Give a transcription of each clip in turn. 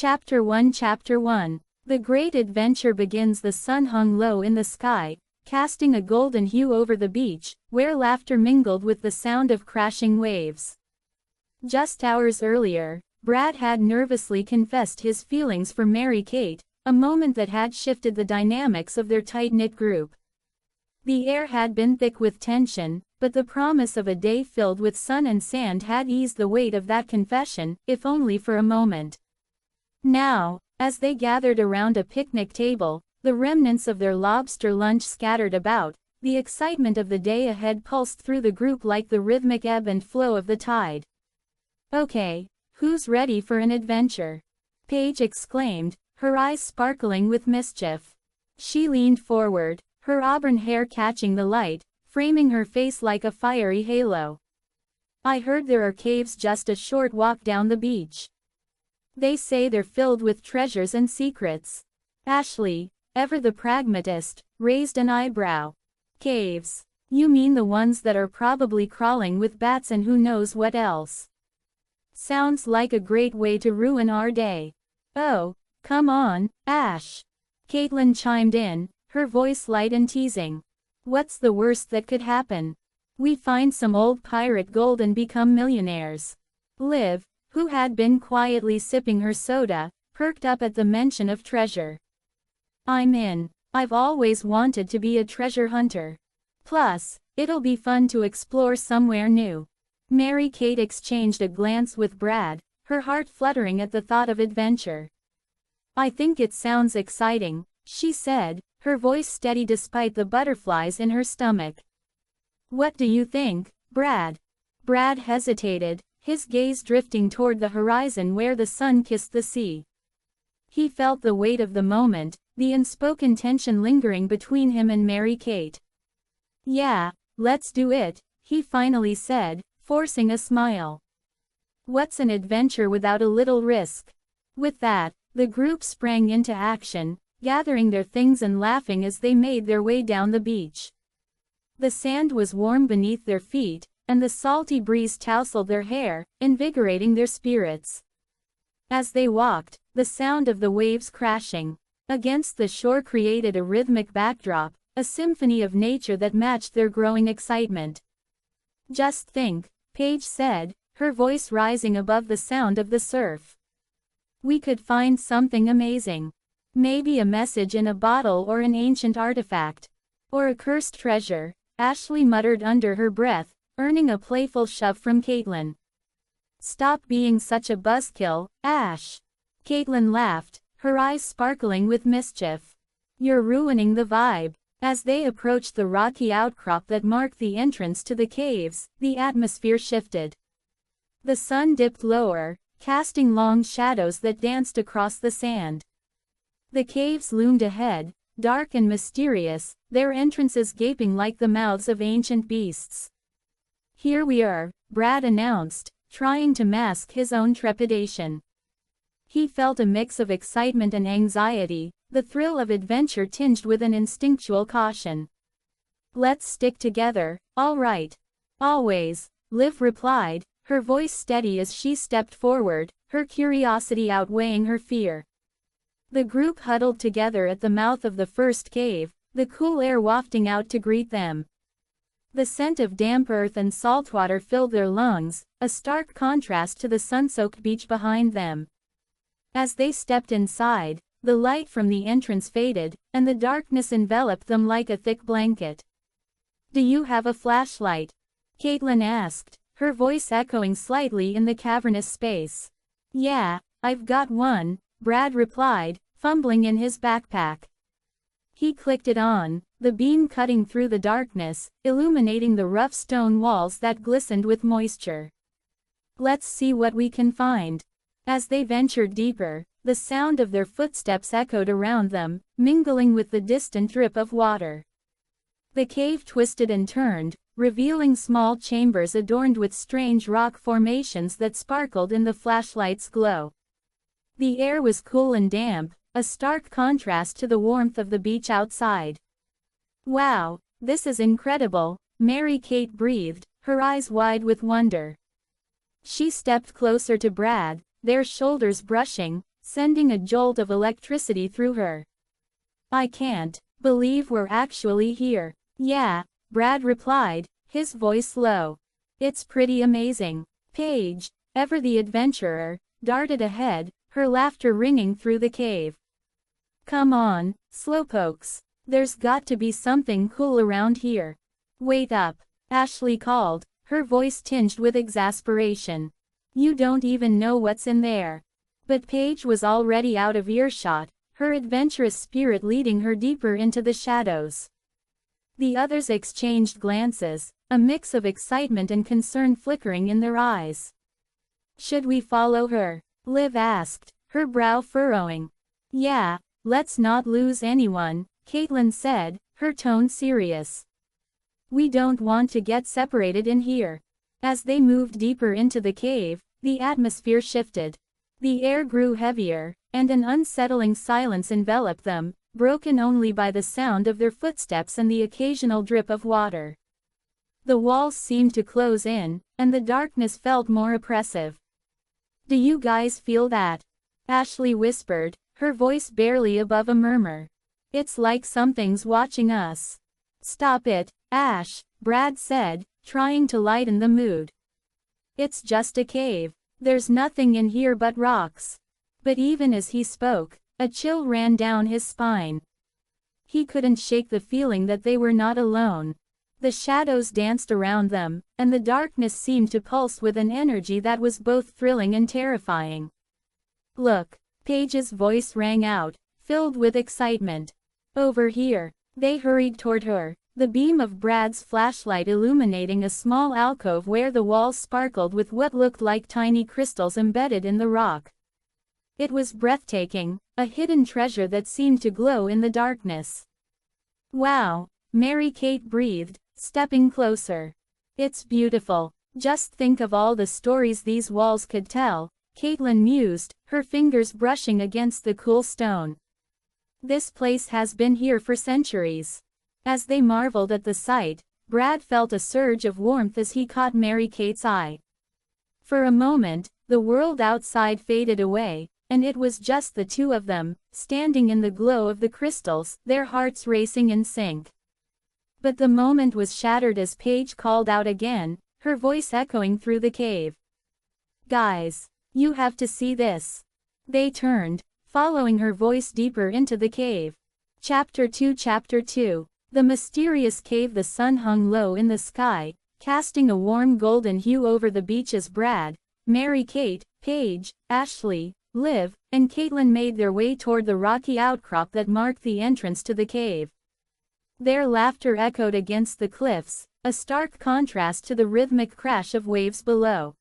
Chapter 1 The great adventure begins. The sun hung low in the sky, casting a golden hue over the beach, where laughter mingled with the sound of crashing waves. Just hours earlier, Brad had nervously confessed his feelings for Mary-Kate, a moment that had shifted the dynamics of their tight-knit group. The air had been thick with tension, but the promise of a day filled with sun and sand had eased the weight of that confession, if only for a moment. Now, as they gathered around a picnic table, the remnants of their lobster lunch scattered about, the excitement of the day ahead pulsed through the group like the rhythmic ebb and flow of the tide. "Okay, who's ready for an adventure?" Paige exclaimed, her eyes sparkling with mischief. She leaned forward, her auburn hair catching the light, framing her face like a fiery halo. "I heard there are caves just a short walk down the beach. They say they're filled with treasures and secrets." Ashley, ever the pragmatist, raised an eyebrow. "Caves? You mean the ones that are probably crawling with bats and who knows what else? Sounds like a great way to ruin our day." "Oh, come on, Ash." Caitlin chimed in, her voice light and teasing. "What's the worst that could happen? We find some old pirate gold and become millionaires." Liv, who had been quietly sipping her soda, perked up at the mention of treasure. "I'm in. I've always wanted to be a treasure hunter. Plus, it'll be fun to explore somewhere new." Mary-Kate exchanged a glance with Brad, her heart fluttering at the thought of adventure. "I think it sounds exciting," she said, her voice steady despite the butterflies in her stomach. "What do you think, Brad?" Brad hesitated, his gaze drifting toward the horizon where the sun kissed the sea. He felt the weight of the moment, the unspoken tension lingering between him and Mary-Kate. "Yeah, let's do it," he finally said, forcing a smile. "What's an adventure without a little risk?" With that, the group sprang into action, gathering their things and laughing as they made their way down the beach. The sand was warm beneath their feet, and the salty breeze tousled their hair, invigorating their spirits. As they walked, the sound of the waves crashing against the shore created a rhythmic backdrop, a symphony of nature that matched their growing excitement. "Just think," Paige said, her voice rising above the sound of the surf. "We could find something amazing. Maybe a message in a bottle or an ancient artifact. Or a cursed treasure," Ashley muttered under her breath, earning a playful shove from Caitlin. "Stop being such a buzzkill, Ash." Caitlin laughed, her eyes sparkling with mischief. "You're ruining the vibe." As they approached the rocky outcrop that marked the entrance to the caves, the atmosphere shifted. The sun dipped lower, casting long shadows that danced across the sand. The caves loomed ahead, dark and mysterious, their entrances gaping like the mouths of ancient beasts. "Here we are," Brad announced, trying to mask his own trepidation. He felt a mix of excitement and anxiety, the thrill of adventure tinged with an instinctual caution. "Let's stick together, all right?" "Always," Liv replied, her voice steady as she stepped forward, her curiosity outweighing her fear. The group huddled together at the mouth of the first cave, the cool air wafting out to greet them. The scent of damp earth and saltwater filled their lungs, a stark contrast to the sun-soaked beach behind them. As they stepped inside, the light from the entrance faded, and the darkness enveloped them like a thick blanket. "Do you have a flashlight?" Caitlin asked, her voice echoing slightly in the cavernous space. "Yeah, I've got one," Brad replied, fumbling in his backpack. He clicked it on, the beam cutting through the darkness, illuminating the rough stone walls that glistened with moisture. "Let's see what we can find." As they ventured deeper, the sound of their footsteps echoed around them, mingling with the distant drip of water. The cave twisted and turned, revealing small chambers adorned with strange rock formations that sparkled in the flashlight's glow. The air was cool and damp, a stark contrast to the warmth of the beach outside. "Wow, this is incredible," Mary-Kate breathed, her eyes wide with wonder. She stepped closer to Brad, their shoulders brushing, sending a jolt of electricity through her. I can't believe we're actually here. Yeah, Brad replied, his voice low. It's pretty amazing. Paige, ever the adventurer, darted ahead, her laughter ringing through the cave. Come on, slowpokes. There's got to be something cool around here. Wait up, Ashley called, her voice tinged with exasperation. You don't even know what's in there. But Paige was already out of earshot, her adventurous spirit leading her deeper into the shadows. The others exchanged glances, a mix of excitement and concern flickering in their eyes. Should we follow her? Liv asked, her brow furrowing. Yeah, let's not lose anyone, Caitlin said, her tone serious. We don't want to get separated in here. As they moved deeper into the cave, the atmosphere shifted. The air grew heavier, and an unsettling silence enveloped them, broken only by the sound of their footsteps and the occasional drip of water. The walls seemed to close in, and the darkness felt more oppressive. Do you guys feel that? Ashley whispered, her voice barely above a murmur. It's like something's watching us. Stop it, Ash, Brad said, trying to lighten the mood. It's just a cave. There's nothing in here but rocks. But even as he spoke, a chill ran down his spine. He couldn't shake the feeling that they were not alone. The shadows danced around them, and the darkness seemed to pulse with an energy that was both thrilling and terrifying. Look, Paige's voice rang out, filled with excitement. Over here. They hurried toward her, the beam of Brad's flashlight illuminating a small alcove where the walls sparkled with what looked like tiny crystals embedded in the rock. It was breathtaking, a hidden treasure that seemed to glow in the darkness. Wow, Mary-Kate breathed, stepping closer. It's beautiful. Just think of all the stories these walls could tell, Caitlin mused, her fingers brushing against the cool stone. This place has been here for centuries. As they marveled at the sight, Brad felt a surge of warmth as he caught Mary-Kate's eye. For a moment, the world outside faded away, and it was just the two of them, standing in the glow of the crystals, their hearts racing in sync. But the moment was shattered as Paige called out again, her voice echoing through the cave. Guys, you have to see this. They turned, following her voice deeper into the cave. Chapter 2 The mysterious cave. The sun hung low in the sky, casting a warm golden hue over the beach as Brad, Mary-Kate, Paige, Ashley, Liv, and Caitlin made their way toward the rocky outcrop that marked the entrance to the cave. Their laughter echoed against the cliffs, a stark contrast to the rhythmic crash of waves below.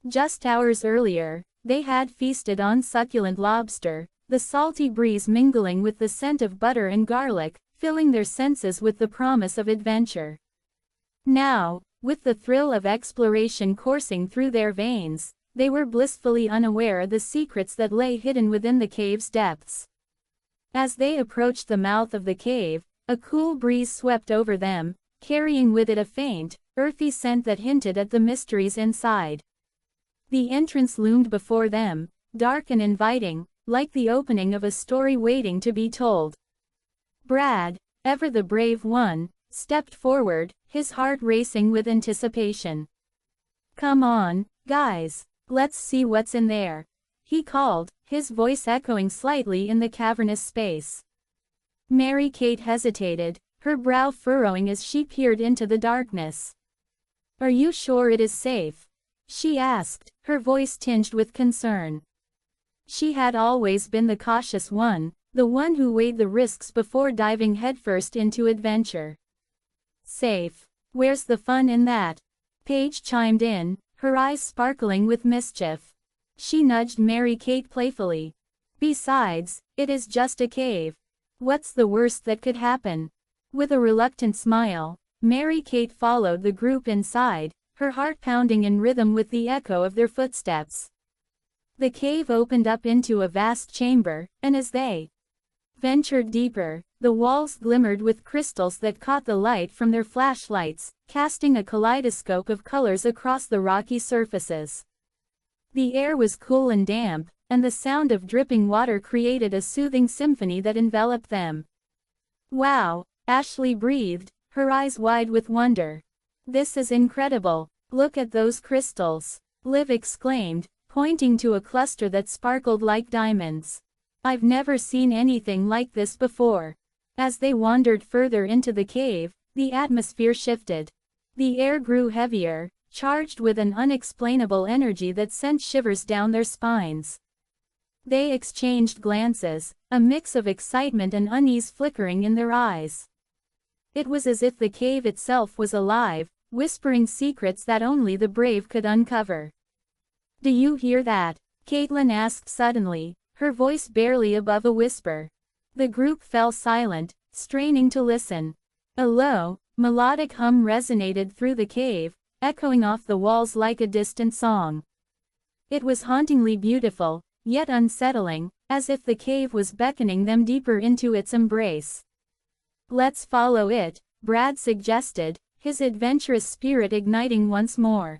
Just hours earlier, they had feasted on succulent lobster, the salty breeze mingling with the scent of butter and garlic, filling their senses with the promise of adventure. Now, with the thrill of exploration coursing through their veins, they were blissfully unaware of the secrets that lay hidden within the cave's depths. As they approached the mouth of the cave, a cool breeze swept over them, carrying with it a faint, earthy scent that hinted at the mysteries inside. The entrance loomed before them, dark and inviting, like the opening of a story waiting to be told. Brad, ever the brave one, stepped forward, his heart racing with anticipation. Come on, guys, let's see what's in there, he called, his voice echoing slightly in the cavernous space. Mary-Kate hesitated, her brow furrowing as she peered into the darkness. Are you sure it is safe? She asked, her voice tinged with concern. She had always been the cautious one, the one who weighed the risks before diving headfirst into adventure. Safe. Where's the fun in that? Paige chimed in, her eyes sparkling with mischief. She nudged Mary-Kate playfully. Besides, it is just a cave. What's the worst that could happen? With a reluctant smile, Mary-Kate followed the group inside, her heart pounding in rhythm with the echo of their footsteps. The cave opened up into a vast chamber, and as they ventured deeper, the walls glimmered with crystals that caught the light from their flashlights, casting a kaleidoscope of colors across the rocky surfaces. The air was cool and damp, and the sound of dripping water created a soothing symphony that enveloped them. Wow, Ashley breathed, her eyes wide with wonder. This is incredible. Look at those crystals, Liv exclaimed, pointing to a cluster that sparkled like diamonds. I've never seen anything like this before. As they wandered further into the cave, the atmosphere shifted. The air grew heavier, charged with an unexplainable energy that sent shivers down their spines. They exchanged glances, a mix of excitement and unease flickering in their eyes. It was as if the cave itself was alive, whispering secrets that only the brave could uncover. "Do you hear that?" Caitlin asked suddenly, her voice barely above a whisper. The group fell silent, straining to listen. A low, melodic hum resonated through the cave, echoing off the walls like a distant song. It was hauntingly beautiful, yet unsettling, as if the cave was beckoning them deeper into its embrace. "Let's follow it," Brad suggested, his adventurous spirit igniting once more.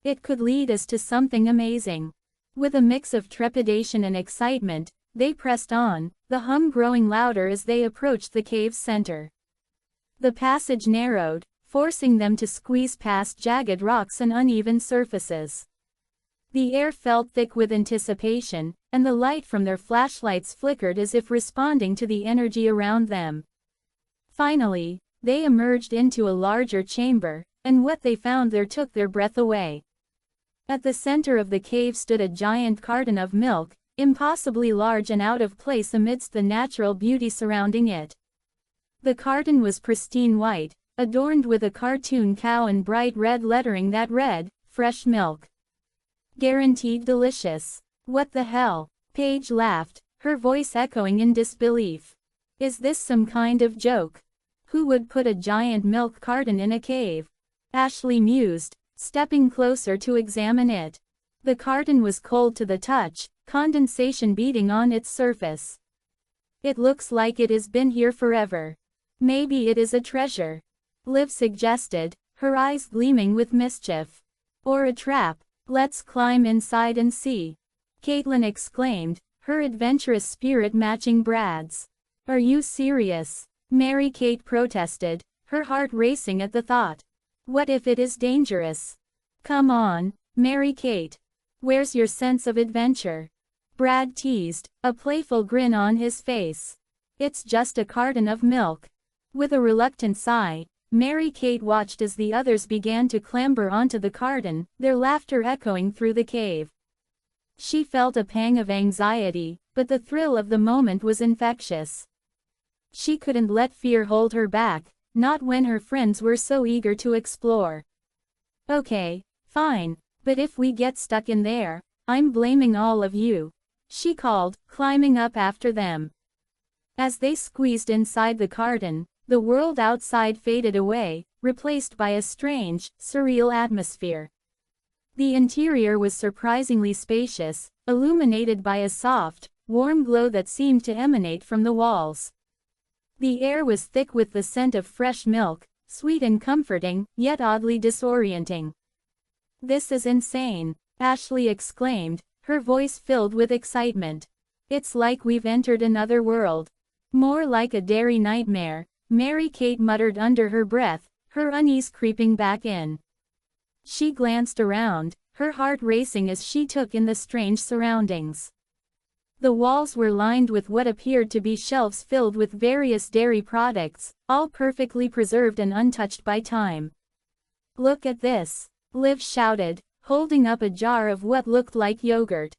"It could lead us to something amazing." With a mix of trepidation and excitement, they pressed on, the hum growing louder as they approached the cave's center. The passage narrowed, forcing them to squeeze past jagged rocks and uneven surfaces. The air felt thick with anticipation, and the light from their flashlights flickered as if responding to the energy around them. Finally, they emerged into a larger chamber, and what they found there took their breath away. At the center of the cave stood a giant carton of milk, impossibly large and out of place amidst the natural beauty surrounding it. The carton was pristine white, adorned with a cartoon cow and bright red lettering that read, "Fresh milk. Guaranteed delicious." "What the hell?" Paige laughed, her voice echoing in disbelief. "Is this some kind of joke? Who would put a giant milk carton in a cave?" Ashley mused, stepping closer to examine it. The carton was cold to the touch, condensation beating on its surface. "It looks like it has been here forever. Maybe it is a treasure," Liv suggested, her eyes gleaming with mischief. "Or a trap. Let's climb inside and see," Caitlin exclaimed, her adventurous spirit matching Brad's. "Are you serious?" Mary-Kate protested, her heart racing at the thought. "What if it is dangerous?" "Come on, Mary-Kate. Where's your sense of adventure?" Brad teased, a playful grin on his face. "It's just a carton of milk." With a reluctant sigh, Mary-Kate watched as the others began to clamber onto the carton, their laughter echoing through the cave. She felt a pang of anxiety, but the thrill of the moment was infectious. She couldn't let fear hold her back, not when her friends were so eager to explore. "Okay, fine, but if we get stuck in there, I'm blaming all of you," she called, climbing up after them. As they squeezed inside the carton, the world outside faded away, replaced by a strange, surreal atmosphere. The interior was surprisingly spacious, illuminated by a soft, warm glow that seemed to emanate from the walls. The air was thick with the scent of fresh milk, sweet and comforting, yet oddly disorienting. "This is insane," Ashley exclaimed, her voice filled with excitement. "It's like we've entered another world." "More like a dairy nightmare," Mary-Kate muttered under her breath, her unease creeping back in. She glanced around, her heart racing as she took in the strange surroundings. The walls were lined with what appeared to be shelves filled with various dairy products, all perfectly preserved and untouched by time. "Look at this," Liv shouted, holding up a jar of what looked like yogurt.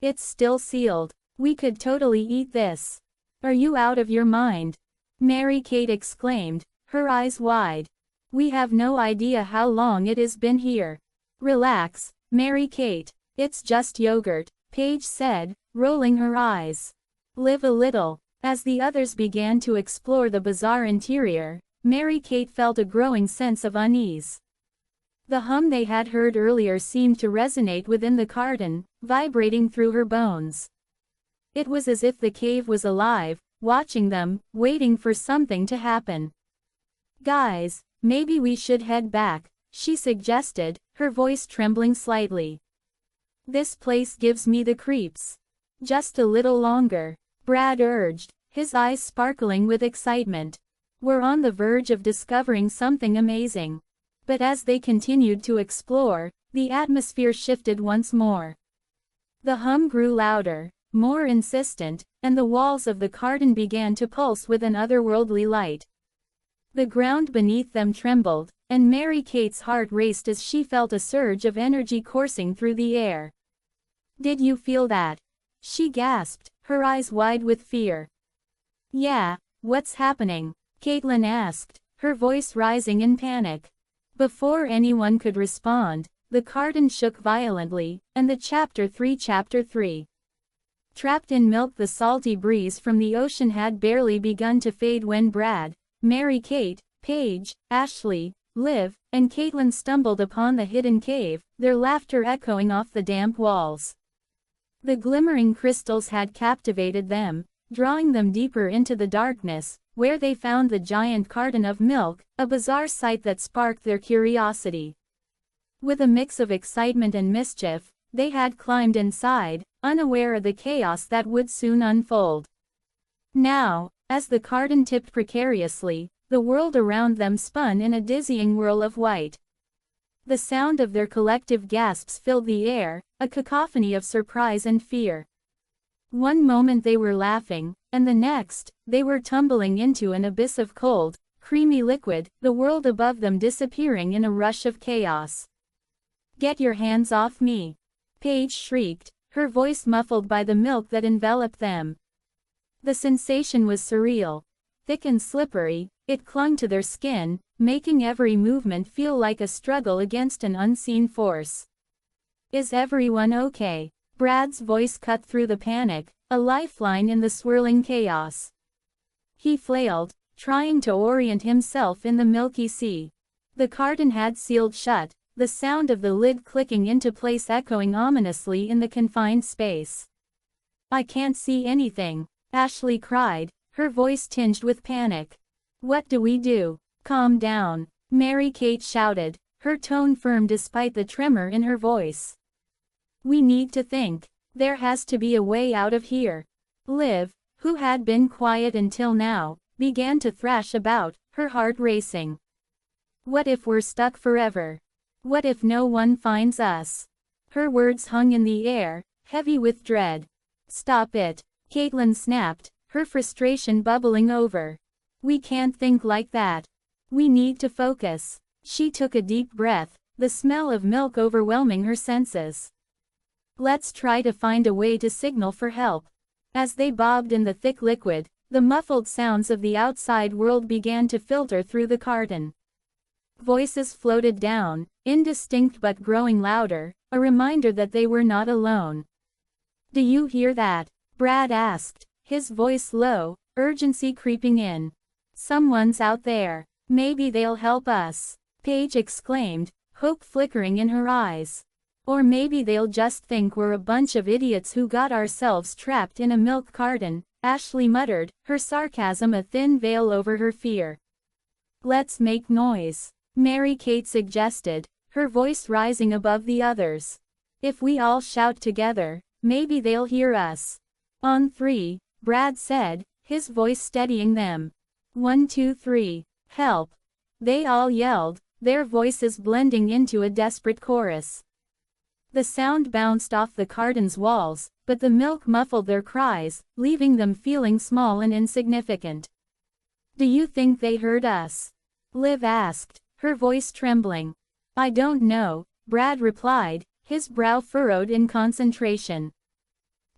"It's still sealed. We could totally eat this." "Are you out of your mind?" Mary-Kate exclaimed, her eyes wide. "We have no idea how long it has been here." "Relax, Mary-Kate. It's just yogurt," Paige said, rolling her eyes. "Live a little." As the others began to explore the bizarre interior, Mary-Kate felt a growing sense of unease. The hum they had heard earlier seemed to resonate within the carton, vibrating through her bones. It was as if the cave was alive, watching them, waiting for something to happen. "Guys, maybe we should head back," she suggested, her voice trembling slightly. This place gives me the creeps. Just a little longer, Brad urged, his eyes sparkling with excitement. We're on the verge of discovering something amazing. But as they continued to explore, the atmosphere shifted once more. The hum grew louder, more insistent, and the walls of the garden began to pulse with an otherworldly light. The ground beneath them trembled, and Mary Kate's heart raced as she felt a surge of energy coursing through the air. "Did you feel that?" she gasped, her eyes wide with fear. "Yeah, what's happening?" Caitlin asked, her voice rising in panic. Before anyone could respond, the garden shook violently, and the Chapter 3 Trapped in milk. The salty breeze from the ocean had barely begun to fade when Brad, Mary Kate, Paige, Ashley, Liv, and Caitlin stumbled upon the hidden cave, their laughter echoing off the damp walls. The glimmering crystals had captivated them, drawing them deeper into the darkness, where they found the giant carton of milk, a bizarre sight that sparked their curiosity. With a mix of excitement and mischief, they had climbed inside, unaware of the chaos that would soon unfold. Now, as the carton tipped precariously, the world around them spun in a dizzying whirl of white. The sound of their collective gasps filled the air, a cacophony of surprise and fear. One moment they were laughing, and the next, they were tumbling into an abyss of cold, creamy liquid, the world above them disappearing in a rush of chaos. "Get your hands off me!" Paige shrieked, her voice muffled by the milk that enveloped them. The sensation was surreal. Thick and slippery, it clung to their skin, making every movement feel like a struggle against an unseen force. "Is everyone okay?" Brad's voice cut through the panic, a lifeline in the swirling chaos. He flailed, trying to orient himself in the milky sea. The carton had sealed shut, the sound of the lid clicking into place echoing ominously in the confined space. "I can't see anything," Ashley cried, her voice tinged with panic. "What do we do?" "Calm down," Mary Kate shouted, her tone firm despite the tremor in her voice. "We need to think. There has to be a way out of here." Liv, who had been quiet until now, began to thrash about, her heart racing. "What if we're stuck forever? What if no one finds us?" Her words hung in the air, heavy with dread. "Stop it," Caitlin snapped, her frustration bubbling over. "We can't think like that. We need to focus." She took a deep breath, the smell of milk overwhelming her senses. "Let's try to find a way to signal for help." As they bobbed in the thick liquid, the muffled sounds of the outside world began to filter through the carton. Voices floated down, indistinct but growing louder, a reminder that they were not alone. "Do you hear that?" Brad asked, his voice low, urgency creeping in. "Someone's out there. Maybe they'll help us," Paige exclaimed, hope flickering in her eyes. "Or maybe they'll just think we're a bunch of idiots who got ourselves trapped in a milk carton," Ashley muttered, her sarcasm a thin veil over her fear. "Let's make noise," Mary Kate suggested, her voice rising above the others. "If we all shout together, maybe they'll hear us." "On three," Brad said, his voice steadying them. 1, 2, 3, help!" They all yelled, their voices blending into a desperate chorus. The sound bounced off the carton's walls, but the milk muffled their cries, leaving them feeling small and insignificant. "Do you think they heard us?" Liv asked, her voice trembling. "I don't know," Brad replied, his brow furrowed in concentration.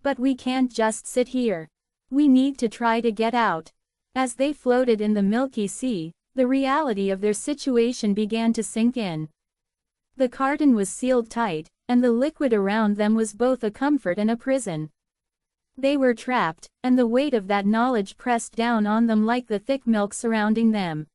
"But we can't just sit here. We need to try to get out." As they floated in the milky sea, the reality of their situation began to sink in. The carton was sealed tight, and the liquid around them was both a comfort and a prison. They were trapped, and the weight of that knowledge pressed down on them like the thick milk surrounding them.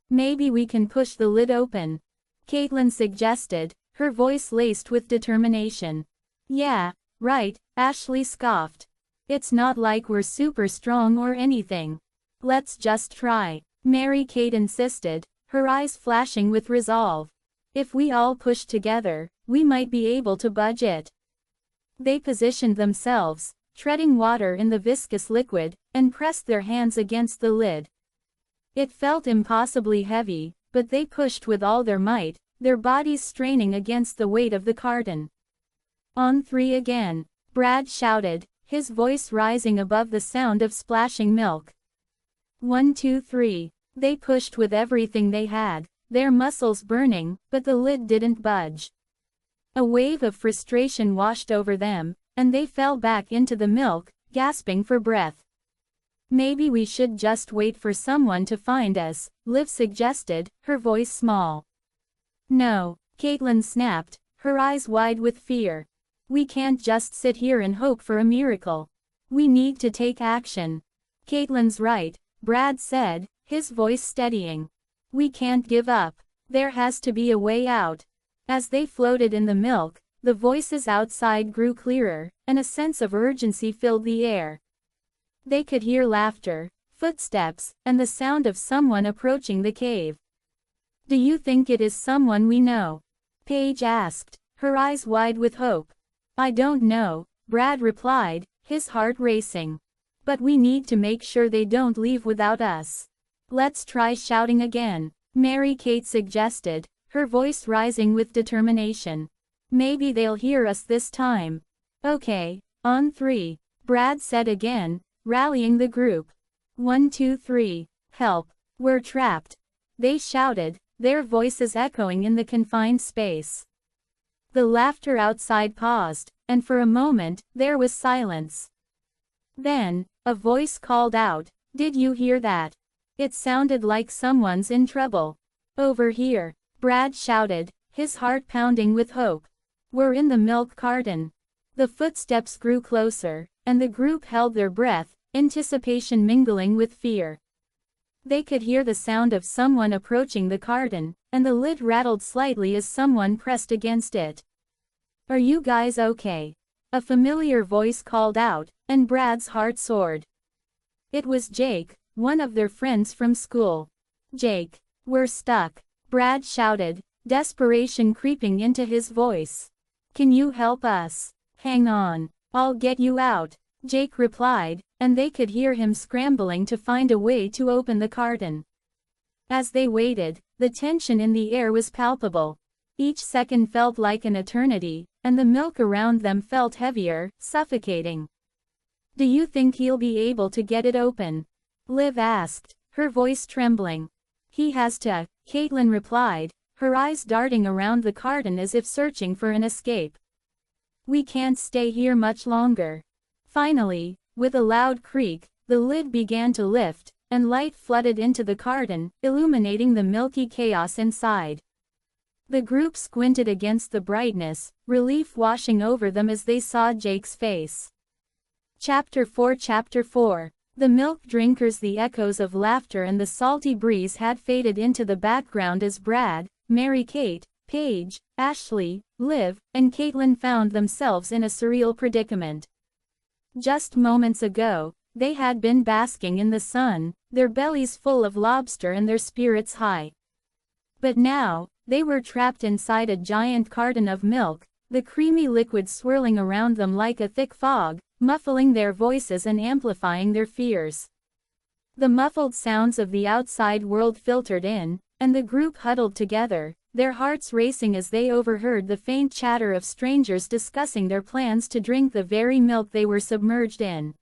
"Maybe we can push the lid open," Caitlin suggested, her voice laced with determination. "Yeah, right," Ashley scoffed. "It's not like we're super strong or anything. Let's just try," Mary Kate insisted, her eyes flashing with resolve. "If we all push together, we might be able to budge it." They positioned themselves, treading water in the viscous liquid, and pressed their hands against the lid. It felt impossibly heavy, but they pushed with all their might, their bodies straining against the weight of the carton. On three again, Brad shouted, his voice rising above the sound of splashing milk. 1, 2, 3. They pushed with everything they had, their muscles burning, but the lid didn't budge. A wave of frustration washed over them, and they fell back into the milk, gasping for breath. Maybe we should just wait for someone to find us, Liv suggested, her voice small. No, Caitlin snapped, her eyes wide with fear. We can't just sit here and hope for a miracle. We need to take action. Caitlin's right, Brad said, his voice steadying. We can't give up. There has to be a way out. As they floated in the milk, the voices outside grew clearer, and a sense of urgency filled the air. They could hear laughter, footsteps, and the sound of someone approaching the cave. Do you think it is someone we know? Paige asked, her eyes wide with hope. I don't know, Brad replied, his heart racing. But we need to make sure they don't leave without us. Let's try shouting again, Mary-Kate suggested, her voice rising with determination. Maybe they'll hear us this time. Okay, on three, Brad said again, rallying the group. 1, 2, 3, help, we're trapped. They shouted, their voices echoing in the confined space. The laughter outside paused, and for a moment, there was silence. Then, a voice called out, "Did you hear that?" It sounded like someone's in trouble. "Over here," Brad shouted, his heart pounding with hope. "We're in the milk carton." The footsteps grew closer, and the group held their breath, anticipation mingling with fear. They could hear the sound of someone approaching the carton, and the lid rattled slightly as someone pressed against it. "Are you guys okay?" A familiar voice called out, and Brad's heart soared. It was Jake, one of their friends from school. "Jake, we're stuck," Brad shouted, desperation creeping into his voice. "Can you help us?" "Hang on, I'll get you out," Jake replied, and they could hear him scrambling to find a way to open the carton. As they waited, the tension in the air was palpable. Each second felt like an eternity, and the milk around them felt heavier, suffocating. "Do you think he'll be able to get it open?" Liv asked, her voice trembling. "He has to," Caitlin replied, her eyes darting around the carton as if searching for an escape. "We can't stay here much longer." Finally, with a loud creak, the lid began to lift, and light flooded into the carton, illuminating the milky chaos inside. The group squinted against the brightness, relief washing over them as they saw Jake's face. Chapter 4. The milk drinkers. The echoes of laughter and the salty breeze had faded into the background as Brad, Mary-Kate, Paige, Ashley, Liv, and Caitlin found themselves in a surreal predicament. Just moments ago, they had been basking in the sun, their bellies full of lobster and their spirits high. But now, they were trapped inside a giant carton of milk, the creamy liquid swirling around them like a thick fog, muffling their voices and amplifying their fears. The muffled sounds of the outside world filtered in, and the group huddled together, their hearts racing as they overheard the faint chatter of strangers discussing their plans to drink the very milk they were submerged in.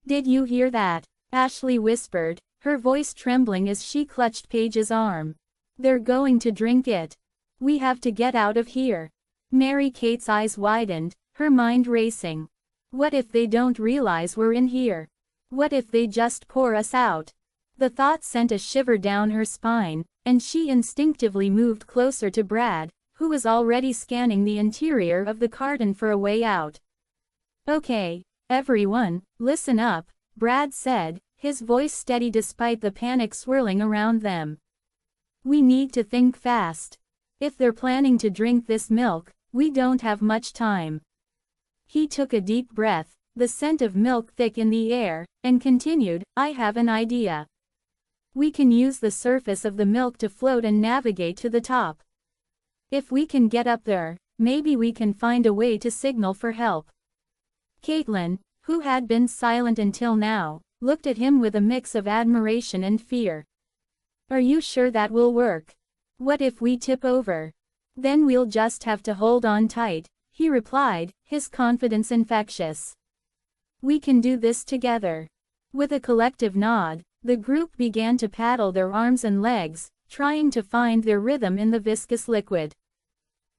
"Did you hear that?" Ashley whispered, her voice trembling as she clutched Paige's arm. "They're going to drink it. We have to get out of here." Mary-Kate's eyes widened, her mind racing. "What if they don't realize we're in here? What if they just pour us out?" The thought sent a shiver down her spine, and she instinctively moved closer to Brad, who was already scanning the interior of the carton for a way out. "Okay, everyone, listen up," Brad said, his voice steady despite the panic swirling around them. "We need to think fast. If they're planning to drink this milk, we don't have much time." He took a deep breath, the scent of milk thick in the air, and continued, "I have an idea. We can use the surface of the milk to float and navigate to the top. If we can get up there, maybe we can find a way to signal for help. Caitlin, who had been silent until now, looked at him with a mix of admiration and fear. Are you sure that will work? What if we tip over? Then we'll just have to hold on tight, he replied, his confidence infectious. We can do this together. With a collective nod, the group began to paddle their arms and legs, trying to find their rhythm in the viscous liquid.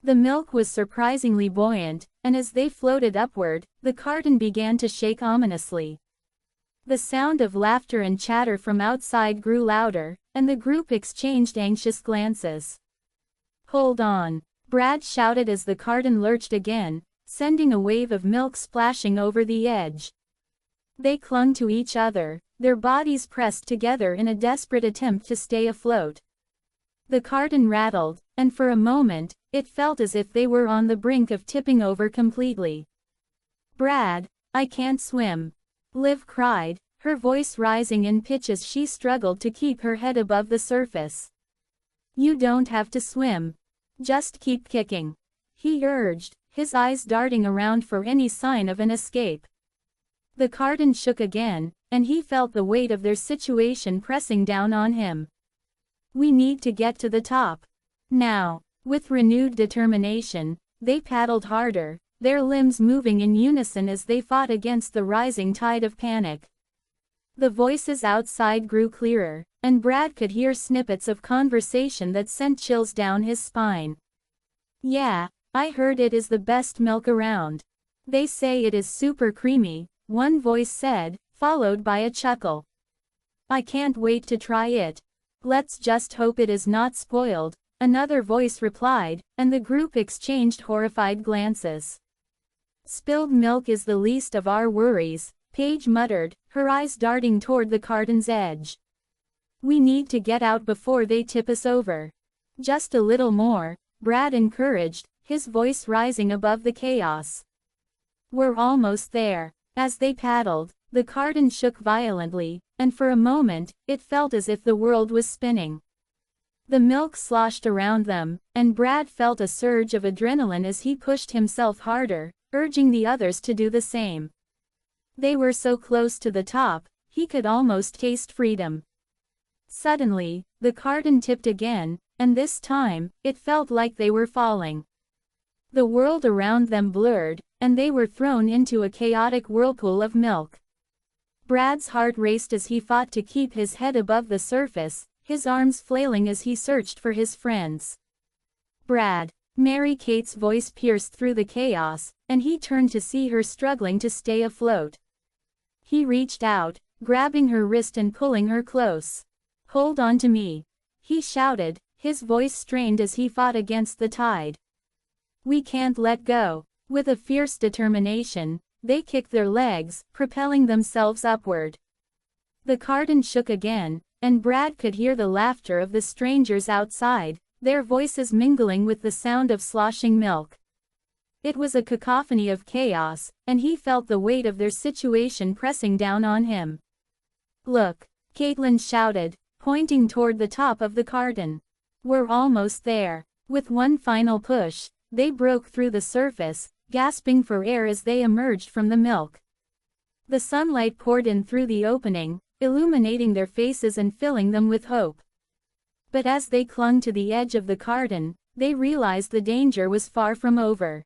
The milk was surprisingly buoyant, and as they floated upward, the carton began to shake ominously. The sound of laughter and chatter from outside grew louder, and the group exchanged anxious glances. Hold on, Brad shouted as the carton lurched again, sending a wave of milk splashing over the edge. They clung to each other, their bodies pressed together in a desperate attempt to stay afloat. The carton rattled, and for a moment, it felt as if they were on the brink of tipping over completely. Brad, I can't swim. Liv cried, her voice rising in pitch as she struggled to keep her head above the surface. You don't have to swim. Just keep kicking. He urged, his eyes darting around for any sign of an escape. The carton shook again, and he felt the weight of their situation pressing down on him. We need to get to the top. Now. With renewed determination, they paddled harder, their limbs moving in unison as they fought against the rising tide of panic. The voices outside grew clearer, and Brad could hear snippets of conversation that sent chills down his spine. Yeah, I heard it is the best milk around. They say it is super creamy, one voice said, followed by a chuckle. I can't wait to try it. Let's just hope it is not spoiled, another voice replied, and the group exchanged horrified glances. Spilled milk is the least of our worries, Paige muttered, her eyes darting toward the carton's edge. We need to get out before they tip us over. Just a little more, Brad encouraged, his voice rising above the chaos. We're almost there. As they paddled, the carton shook violently, and for a moment, it felt as if the world was spinning. The milk sloshed around them, and Brad felt a surge of adrenaline as he pushed himself harder, urging the others to do the same. They were so close to the top, he could almost taste freedom. Suddenly, the carton tipped again, and this time, it felt like they were falling. The world around them blurred, and they were thrown into a chaotic whirlpool of milk. Brad's heart raced as he fought to keep his head above the surface, his arms flailing as he searched for his friends. Brad. Mary-Kate's voice pierced through the chaos, and he turned to see her struggling to stay afloat. He reached out, grabbing her wrist and pulling her close. Hold on to me. He shouted, his voice strained as he fought against the tide. We can't let go. With a fierce determination, they kicked their legs, propelling themselves upward. The carton shook again, and Brad could hear the laughter of the strangers outside, their voices mingling with the sound of sloshing milk. It was a cacophony of chaos, and he felt the weight of their situation pressing down on him. Look, Caitlin shouted, pointing toward the top of the carton. We're almost there. With one final push, they broke through the surface, gasping for air as they emerged from the milk. The sunlight poured in through the opening, illuminating their faces and filling them with hope. But as they clung to the edge of the carton, they realized the danger was far from over.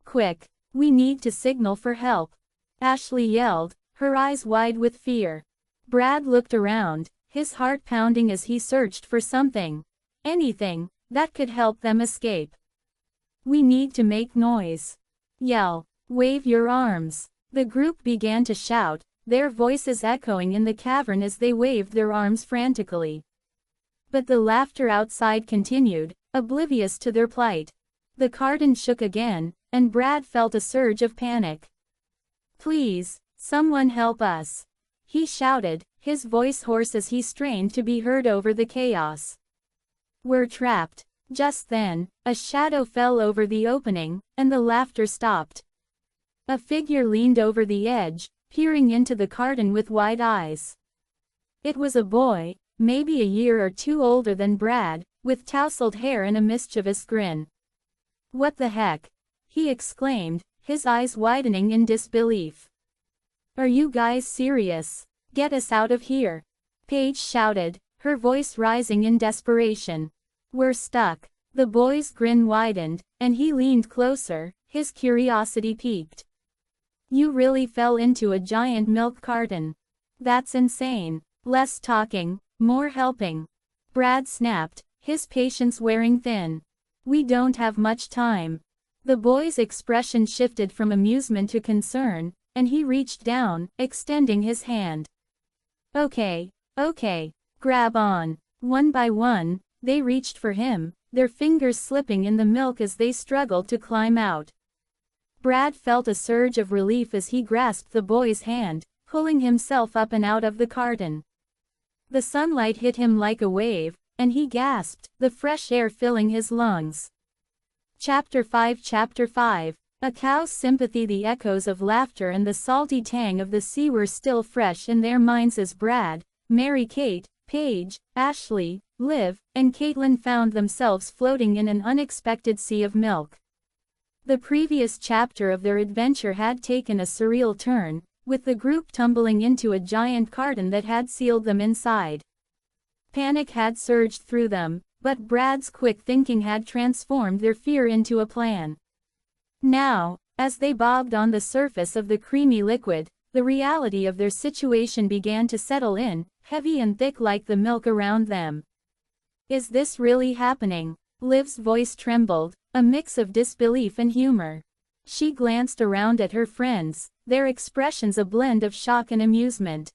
Quick, we need to signal for help. Ashley yelled, her eyes wide with fear. Brad looked around, his heart pounding as he searched for something, anything, that could help them escape. We need to make noise. Yell, wave your arms. The group began to shout, their voices echoing in the cavern as they waved their arms frantically. But the laughter outside continued, oblivious to their plight. The carton shook again, and Brad felt a surge of panic. Please, someone help us. He shouted, his voice hoarse as he strained to be heard over the chaos. We're trapped. Just then, a shadow fell over the opening, and the laughter stopped. A figure leaned over the edge, peering into the carton with wide eyes. It was a boy, maybe a year or two older than Brad, with tousled hair and a mischievous grin. What the heck? He exclaimed, his eyes widening in disbelief. Are you guys serious? Get us out of here. Paige shouted, her voice rising in desperation. We're stuck. The boy's grin widened, and he leaned closer, his curiosity piqued. You really fell into a giant milk carton. That's insane. Less talking, more helping. Brad snapped, his patience wearing thin. We don't have much time. The boy's expression shifted from amusement to concern, and he reached down, extending his hand. Okay, grab on. One by one, they reached for him, their fingers slipping in the milk as they struggled to climb out. Brad felt a surge of relief as he grasped the boy's hand, pulling himself up and out of the carton. The sunlight hit him like a wave, and he gasped, the fresh air filling his lungs. Chapter 5 A cow's sympathy. The echoes of laughter and the salty tang of the sea were still fresh in their minds as Brad, Mary-Kate, Paige, Ashley, Liv, and Caitlin found themselves floating in an unexpected sea of milk. The previous chapter of their adventure had taken a surreal turn, with the group tumbling into a giant carton that had sealed them inside. Panic had surged through them, but Brad's quick thinking had transformed their fear into a plan. Now, as they bobbed on the surface of the creamy liquid, the reality of their situation began to settle in, heavy and thick like the milk around them. Is this really happening? Liv's voice trembled, a mix of disbelief and humor. She glanced around at her friends, their expressions a blend of shock and amusement.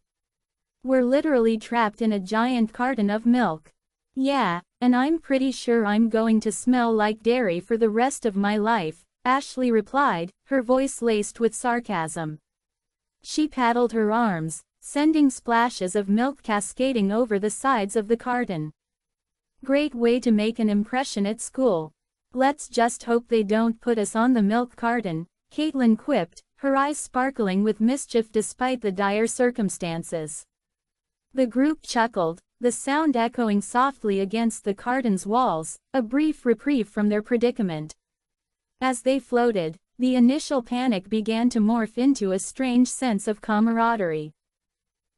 We're literally trapped in a giant carton of milk. Yeah, and I'm pretty sure I'm going to smell like dairy for the rest of my life, Ashley replied, her voice laced with sarcasm. She paddled her arms, sending splashes of milk cascading over the sides of the carton. Great way to make an impression at school. Let's just hope they don't put us on the milk carton, Caitlin quipped, her eyes sparkling with mischief despite the dire circumstances. The group chuckled, the sound echoing softly against the carton's walls, a brief reprieve from their predicament. As they floated, the initial panic began to morph into a strange sense of camaraderie.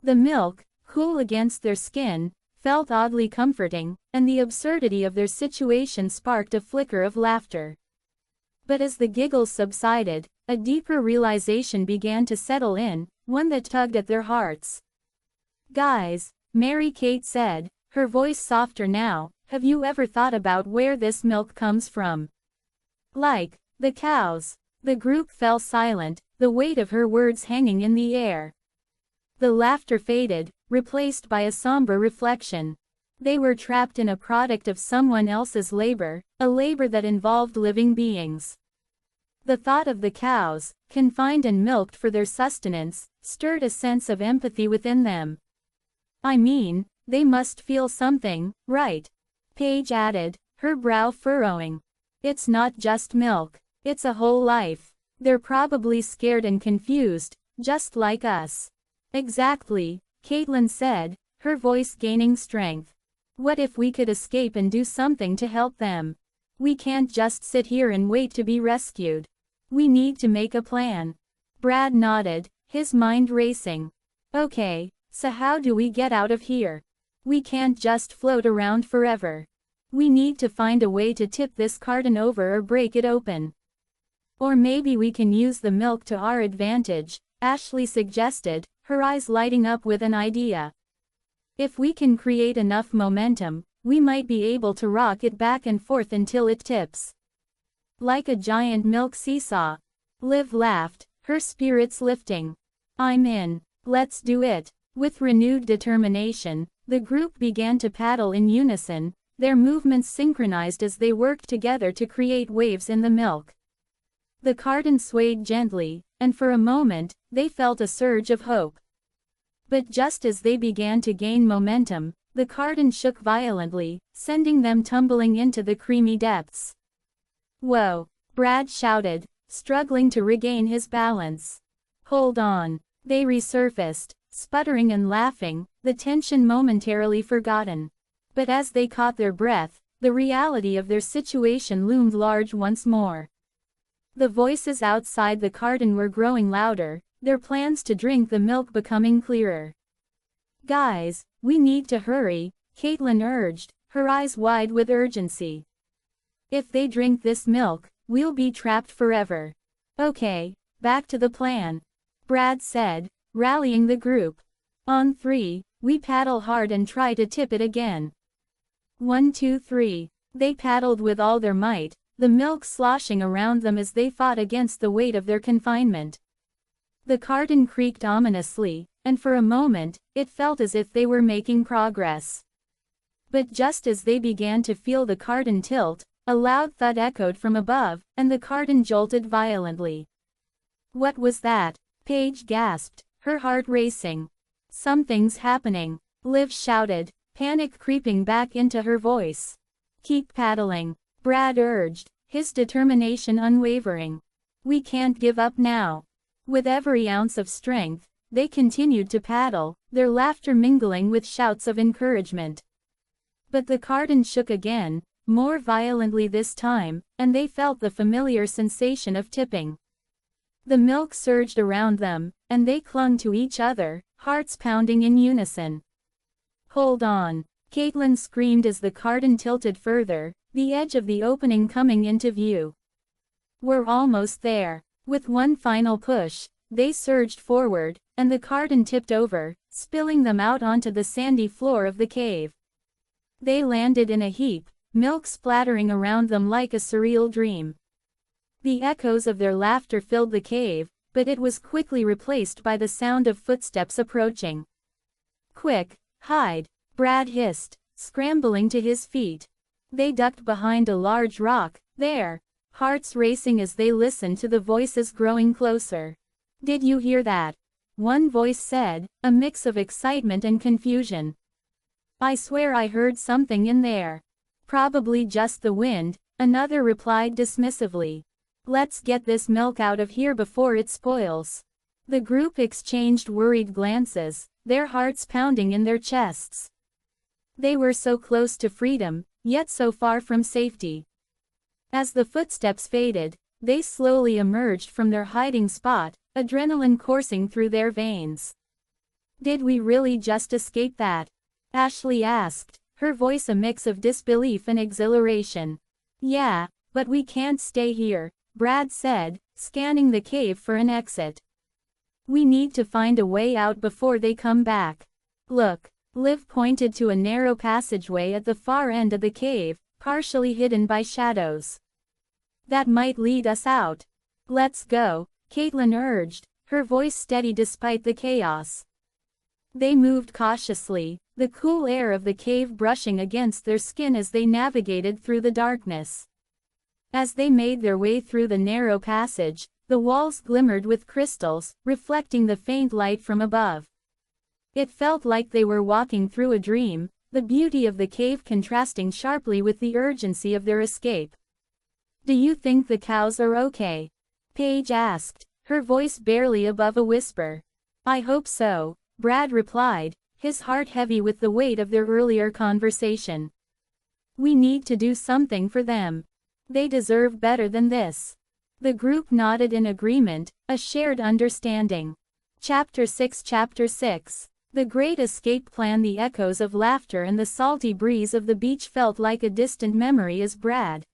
The milk, cool against their skin, felt oddly comforting, and the absurdity of their situation sparked a flicker of laughter. But as the giggles subsided, a deeper realization began to settle in, one that tugged at their hearts. Guys, Mary-Kate said, her voice softer now, have you ever thought about where this milk comes from? Like, the cows. The group fell silent, the weight of her words hanging in the air. The laughter faded, replaced by a somber reflection. They were trapped in a product of someone else's labor, a labor that involved living beings. The thought of the cows, confined and milked for their sustenance, stirred a sense of empathy within them. I mean, they must feel something, right? Paige added, her brow furrowing. It's not just milk. It's a whole life. They're probably scared and confused, just like us. Exactly, Caitlin said, her voice gaining strength. What if we could escape and do something to help them? We can't just sit here and wait to be rescued. We need to make a plan. Brad nodded, his mind racing. Okay, so how do we get out of here? We can't just float around forever. We need to find a way to tip this carton over or break it open. Or maybe we can use the milk to our advantage, Ashley suggested, her eyes lighting up with an idea. If we can create enough momentum, we might be able to rock it back and forth until it tips. Like a giant milk seesaw. Liv laughed, her spirits lifting. I'm in. Let's do it. With renewed determination, the group began to paddle in unison, their movements synchronized as they worked together to create waves in the milk. The carton swayed gently, and for a moment, they felt a surge of hope. But just as they began to gain momentum, the carton shook violently, sending them tumbling into the creamy depths. Whoa! Brad shouted, struggling to regain his balance. Hold on. They resurfaced, sputtering and laughing, the tension momentarily forgotten. But as they caught their breath, the reality of their situation loomed large once more. The voices outside the garden were growing louder, their plans to drink the milk becoming clearer. "Guys, we need to hurry," Caitlin urged, her eyes wide with urgency. "If they drink this milk, we'll be trapped forever." "Okay, back to the plan," Brad said, rallying the group. "On 3, we paddle hard and try to tip it again. 1, 2, 3. They paddled with all their might, the milk sloshing around them as they fought against the weight of their confinement. The garden creaked ominously, and for a moment, it felt as if they were making progress. But just as they began to feel the garden tilt, a loud thud echoed from above, and the garden jolted violently. "What was that?" Paige gasped, her heart racing. "Something's happening," Liv shouted, panic creeping back into her voice. "Keep paddling," Brad urged, his determination unwavering. "We can't give up now." With every ounce of strength, they continued to paddle, their laughter mingling with shouts of encouragement. But the garden shook again, more violently this time, and they felt the familiar sensation of tipping. The milk surged around them, and they clung to each other, hearts pounding in unison. "Hold on," Caitlin screamed as the garden tilted further, the edge of the opening coming into view. "We're almost there." With one final push, they surged forward, and the garden tipped over, spilling them out onto the sandy floor of the cave. They landed in a heap, milk splattering around them like a surreal dream. The echoes of their laughter filled the cave, but it was quickly replaced by the sound of footsteps approaching. "Quick, hide," Brad hissed, scrambling to his feet. They ducked behind a large rock, their hearts racing as they listened to the voices growing closer. "Did you hear that?" one voice said, a mix of excitement and confusion. "I swear I heard something in there." "Probably just the wind," another replied dismissively. "Let's get this milk out of here before it spoils." The group exchanged worried glances, their hearts pounding in their chests. They were so close to freedom, yet so far from safety. As the footsteps faded, they slowly emerged from their hiding spot, adrenaline coursing through their veins. "Did we really just escape that?" Ashley asked, her voice a mix of disbelief and exhilaration. "Yeah, but we can't stay here," Brad said, scanning the cave for an exit. "We need to find a way out before they come back." "Look," Liv pointed to a narrow passageway at the far end of the cave, partially hidden by shadows. "That might lead us out." "Let's go," Caitlin urged, her voice steady despite the chaos. They moved cautiously, the cool air of the cave brushing against their skin as they navigated through the darkness. As they made their way through the narrow passage, the walls glimmered with crystals, reflecting the faint light from above. It felt like they were walking through a dream, the beauty of the cave contrasting sharply with the urgency of their escape. "Do you think the cows are okay?" Paige asked, her voice barely above a whisper. "I hope so," Brad replied, his heart heavy with the weight of their earlier conversation. "We need to do something for them. They deserve better than this." The group nodded in agreement, a shared understanding. Chapter 6. The Great Escape Plan. The echoes of laughter and the salty breeze of the beach felt like a distant memory as Brad,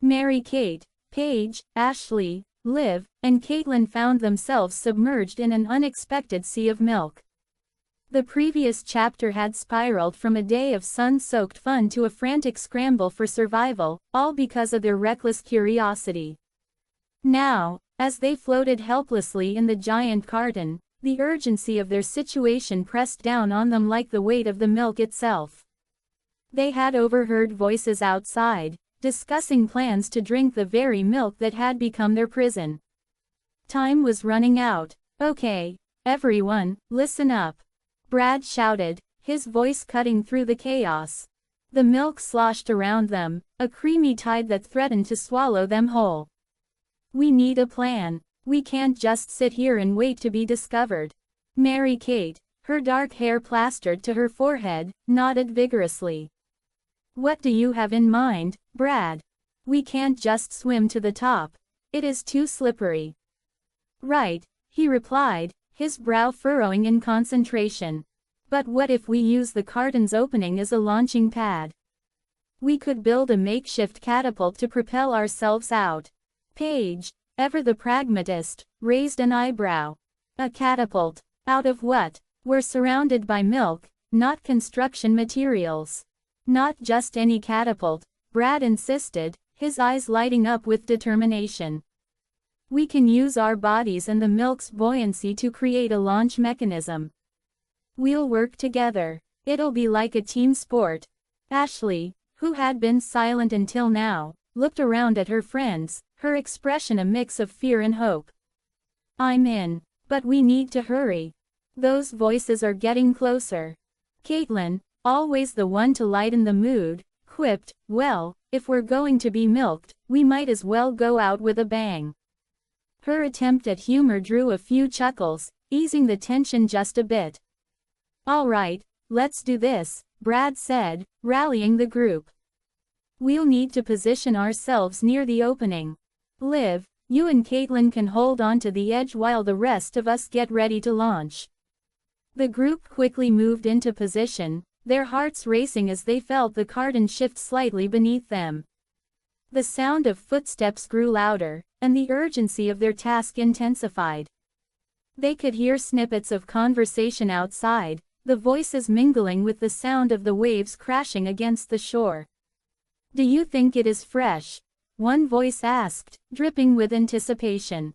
Mary-Kate, Paige, Ashley, Liv, and Caitlin found themselves submerged in an unexpected sea of milk. The previous chapter had spiraled from a day of sun-soaked fun to a frantic scramble for survival, all because of their reckless curiosity. Now, as they floated helplessly in the giant garden, the urgency of their situation pressed down on them like the weight of the milk itself. They had overheard voices outside, discussing plans to drink the very milk that had become their prison. Time was running out. "Okay, everyone, listen up," Brad shouted, his voice cutting through the chaos. The milk sloshed around them, a creamy tide that threatened to swallow them whole. "We need a plan. We can't just sit here and wait to be discovered." Mary-Kate, her dark hair plastered to her forehead, nodded vigorously. What do you have in mind, Brad? We can't just swim to the top. It is too slippery. Right, he replied, his brow furrowing in concentration. But what if we use the carton's opening as a launching pad? We could build a makeshift catapult to propel ourselves out. Paige, ever the pragmatist, raised an eyebrow. A catapult? Out of what? We're surrounded by milk, not construction materials. Not just any catapult, Brad insisted, his eyes lighting up with determination. We can use our bodies and the milk's buoyancy to create a launch mechanism. We'll work together. It'll be like a team sport. Ashley, who had been silent until now, looked around at her friends, her expression a mix of fear and hope. I'm in. But we need to hurry. Those voices are getting closer. Caitlin, always the one to lighten the mood, quipped, well, if we're going to be milked, we might as well go out with a bang. Her attempt at humor drew a few chuckles, easing the tension just a bit. All right, let's do this, Brad said, rallying the group. We'll need to position ourselves near the opening. Liv, you and Caitlin can hold on to the edge while the rest of us get ready to launch. The group quickly moved into position, their hearts racing as they felt the carton shift slightly beneath them. The sound of footsteps grew louder, and the urgency of their task intensified. They could hear snippets of conversation outside, the voices mingling with the sound of the waves crashing against the shore. Do you think it is fresh? One voice asked, dripping with anticipation.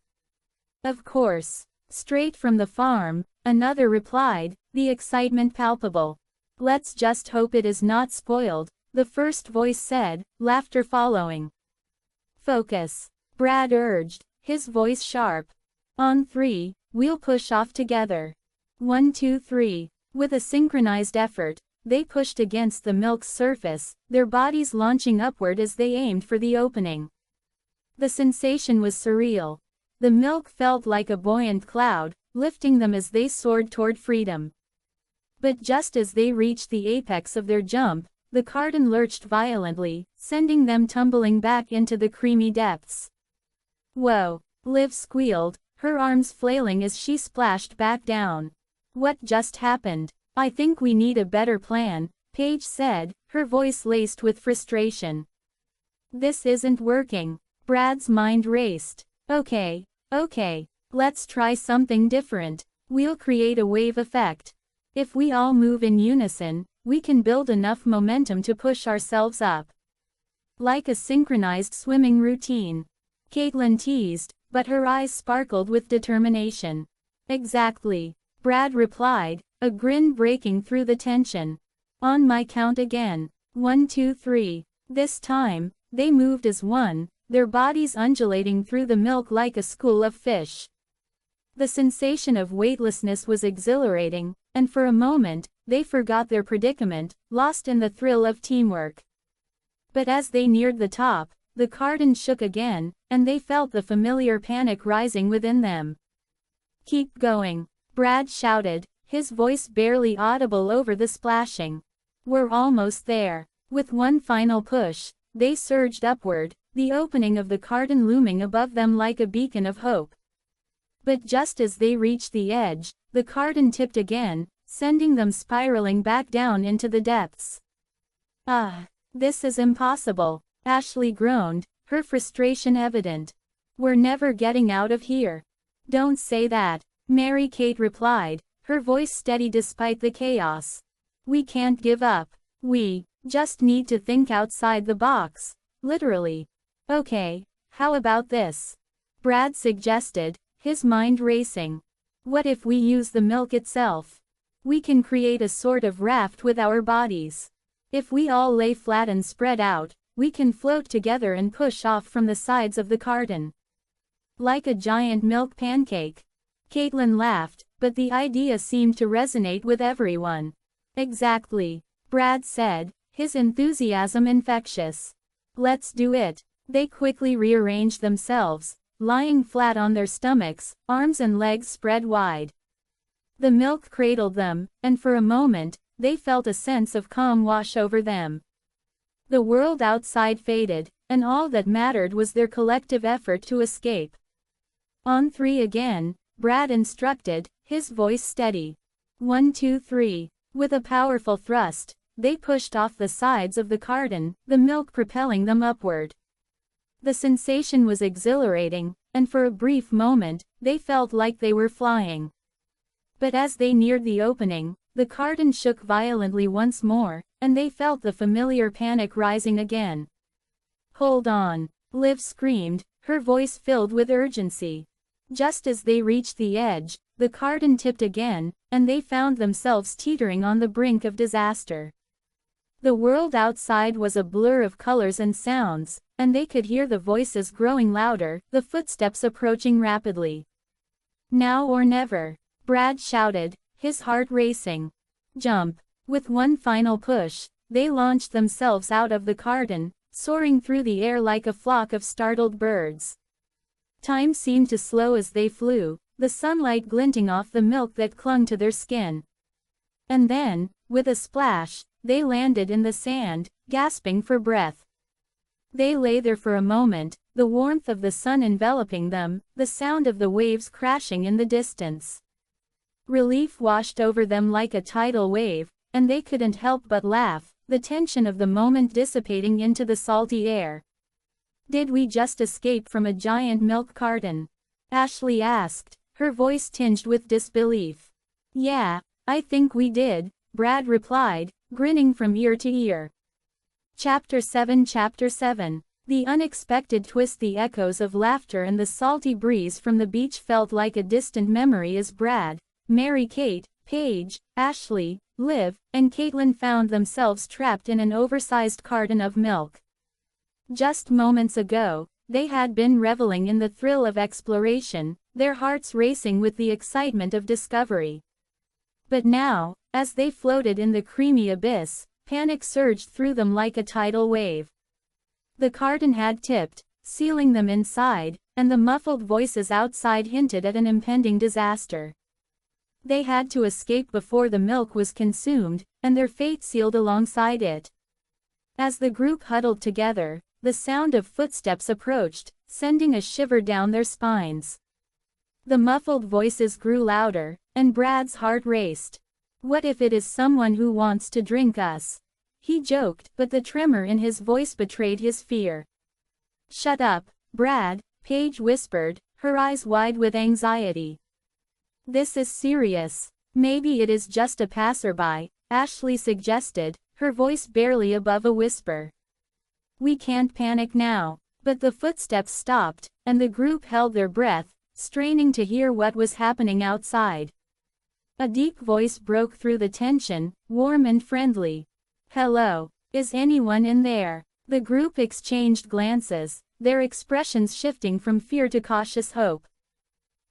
Of course. Straight from the farm, another replied, the excitement palpable. Let's just hope it is not spoiled, the first voice said, laughter following. Focus. Brad urged, his voice sharp. On 3, we'll push off together. 1, 2, 3. With a synchronized effort, they pushed against the milk's surface, their bodies launching upward as they aimed for the opening. The sensation was surreal. The milk felt like a buoyant cloud, lifting them as they soared toward freedom. But just as they reached the apex of their jump, the carton lurched violently, sending them tumbling back into the creamy depths. Whoa! Liv squealed, her arms flailing as she splashed back down. What just happened? I think we need a better plan, Paige said, her voice laced with frustration. This isn't working. Brad's mind raced. Okay, let's try something different. We'll create a wave effect. If we all move in unison, we can build enough momentum to push ourselves up. Like a synchronized swimming routine. Caitlin teased, but her eyes sparkled with determination. Exactly. Brad replied, a grin breaking through the tension. On my count again. 1, 2, 3. This time, they moved as one, their bodies undulating through the milk like a school of fish. The sensation of weightlessness was exhilarating, and for a moment, they forgot their predicament, lost in the thrill of teamwork. But as they neared the top, the carton shook again, and they felt the familiar panic rising within them. Keep going, Brad shouted, his voice barely audible over the splashing. We're almost there. With one final push, they surged upward, the opening of the carton looming above them like a beacon of hope. But just as they reached the edge, the carton tipped again, sending them spiraling back down into the depths. This is impossible, Ashley groaned, her frustration evident. We're never getting out of here. Don't say that, Mary Kate replied, her voice steady despite the chaos. We can't give up. We just need to think outside the box. Literally. Okay, how about this? Brad suggested, his mind racing. What if we use the milk itself? We can create a sort of raft with our bodies. If we all lay flat and spread out, we can float together and push off from the sides of the carton. Like a giant milk pancake. Caitlin laughed, but the idea seemed to resonate with everyone. Exactly, Brad said, his enthusiasm infectious. Let's do it. They quickly rearranged themselves, lying flat on their stomachs, arms and legs spread wide. The milk cradled them, and for a moment, they felt a sense of calm wash over them. The world outside faded, and all that mattered was their collective effort to escape. On three again, Brad instructed, his voice steady. 1, 2, 3. With a powerful thrust, they pushed off the sides of the carton, the milk propelling them upward. The sensation was exhilarating, and for a brief moment, they felt like they were flying. But as they neared the opening, the carton shook violently once more, and they felt the familiar panic rising again. "Hold on," Liv screamed, her voice filled with urgency. Just as they reached the edge, the carton tipped again, and they found themselves teetering on the brink of disaster. The world outside was a blur of colors and sounds, and they could hear the voices growing louder, the footsteps approaching rapidly. "Now or never," Brad shouted, his heart racing. "Jump!" With one final push, they launched themselves out of the carton, soaring through the air like a flock of startled birds. Time seemed to slow as they flew, the sunlight glinting off the milk that clung to their skin. And then, with a splash, they landed in the sand, gasping for breath. They lay there for a moment, the warmth of the sun enveloping them, the sound of the waves crashing in the distance. Relief washed over them like a tidal wave, and they couldn't help but laugh, the tension of the moment dissipating into the salty air. "Did we just escape from a giant milk carton?" Ashley asked, her voice tinged with disbelief. "Yeah, I think we did," Brad replied, grinning from ear to ear. Chapter 7. The unexpected twist. The echoes of laughter and the salty breeze from the beach felt like a distant memory as Brad, Mary-Kate, Paige, Ashley, Liv, and Caitlin found themselves trapped in an oversized carton of milk. Just moments ago, they had been reveling in the thrill of exploration, their hearts racing with the excitement of discovery. But now, as they floated in the creamy abyss, panic surged through them like a tidal wave. The carton had tipped, sealing them inside, and the muffled voices outside hinted at an impending disaster. They had to escape before the milk was consumed, and their fate sealed alongside it. As the group huddled together, the sound of footsteps approached, sending a shiver down their spines. The muffled voices grew louder, and Brad's heart raced. "What if it is someone who wants to drink us?" he joked, but the tremor in his voice betrayed his fear. "Shut up, Brad," Paige whispered, her eyes wide with anxiety. "This is serious." "Maybe it is just a passerby," Ashley suggested, her voice barely above a whisper. "We can't panic now." But the footsteps stopped, and the group held their breath, straining to hear what was happening outside. A deep voice broke through the tension, warm and friendly. "Hello, is anyone in there?" The group exchanged glances, their expressions shifting from fear to cautious hope.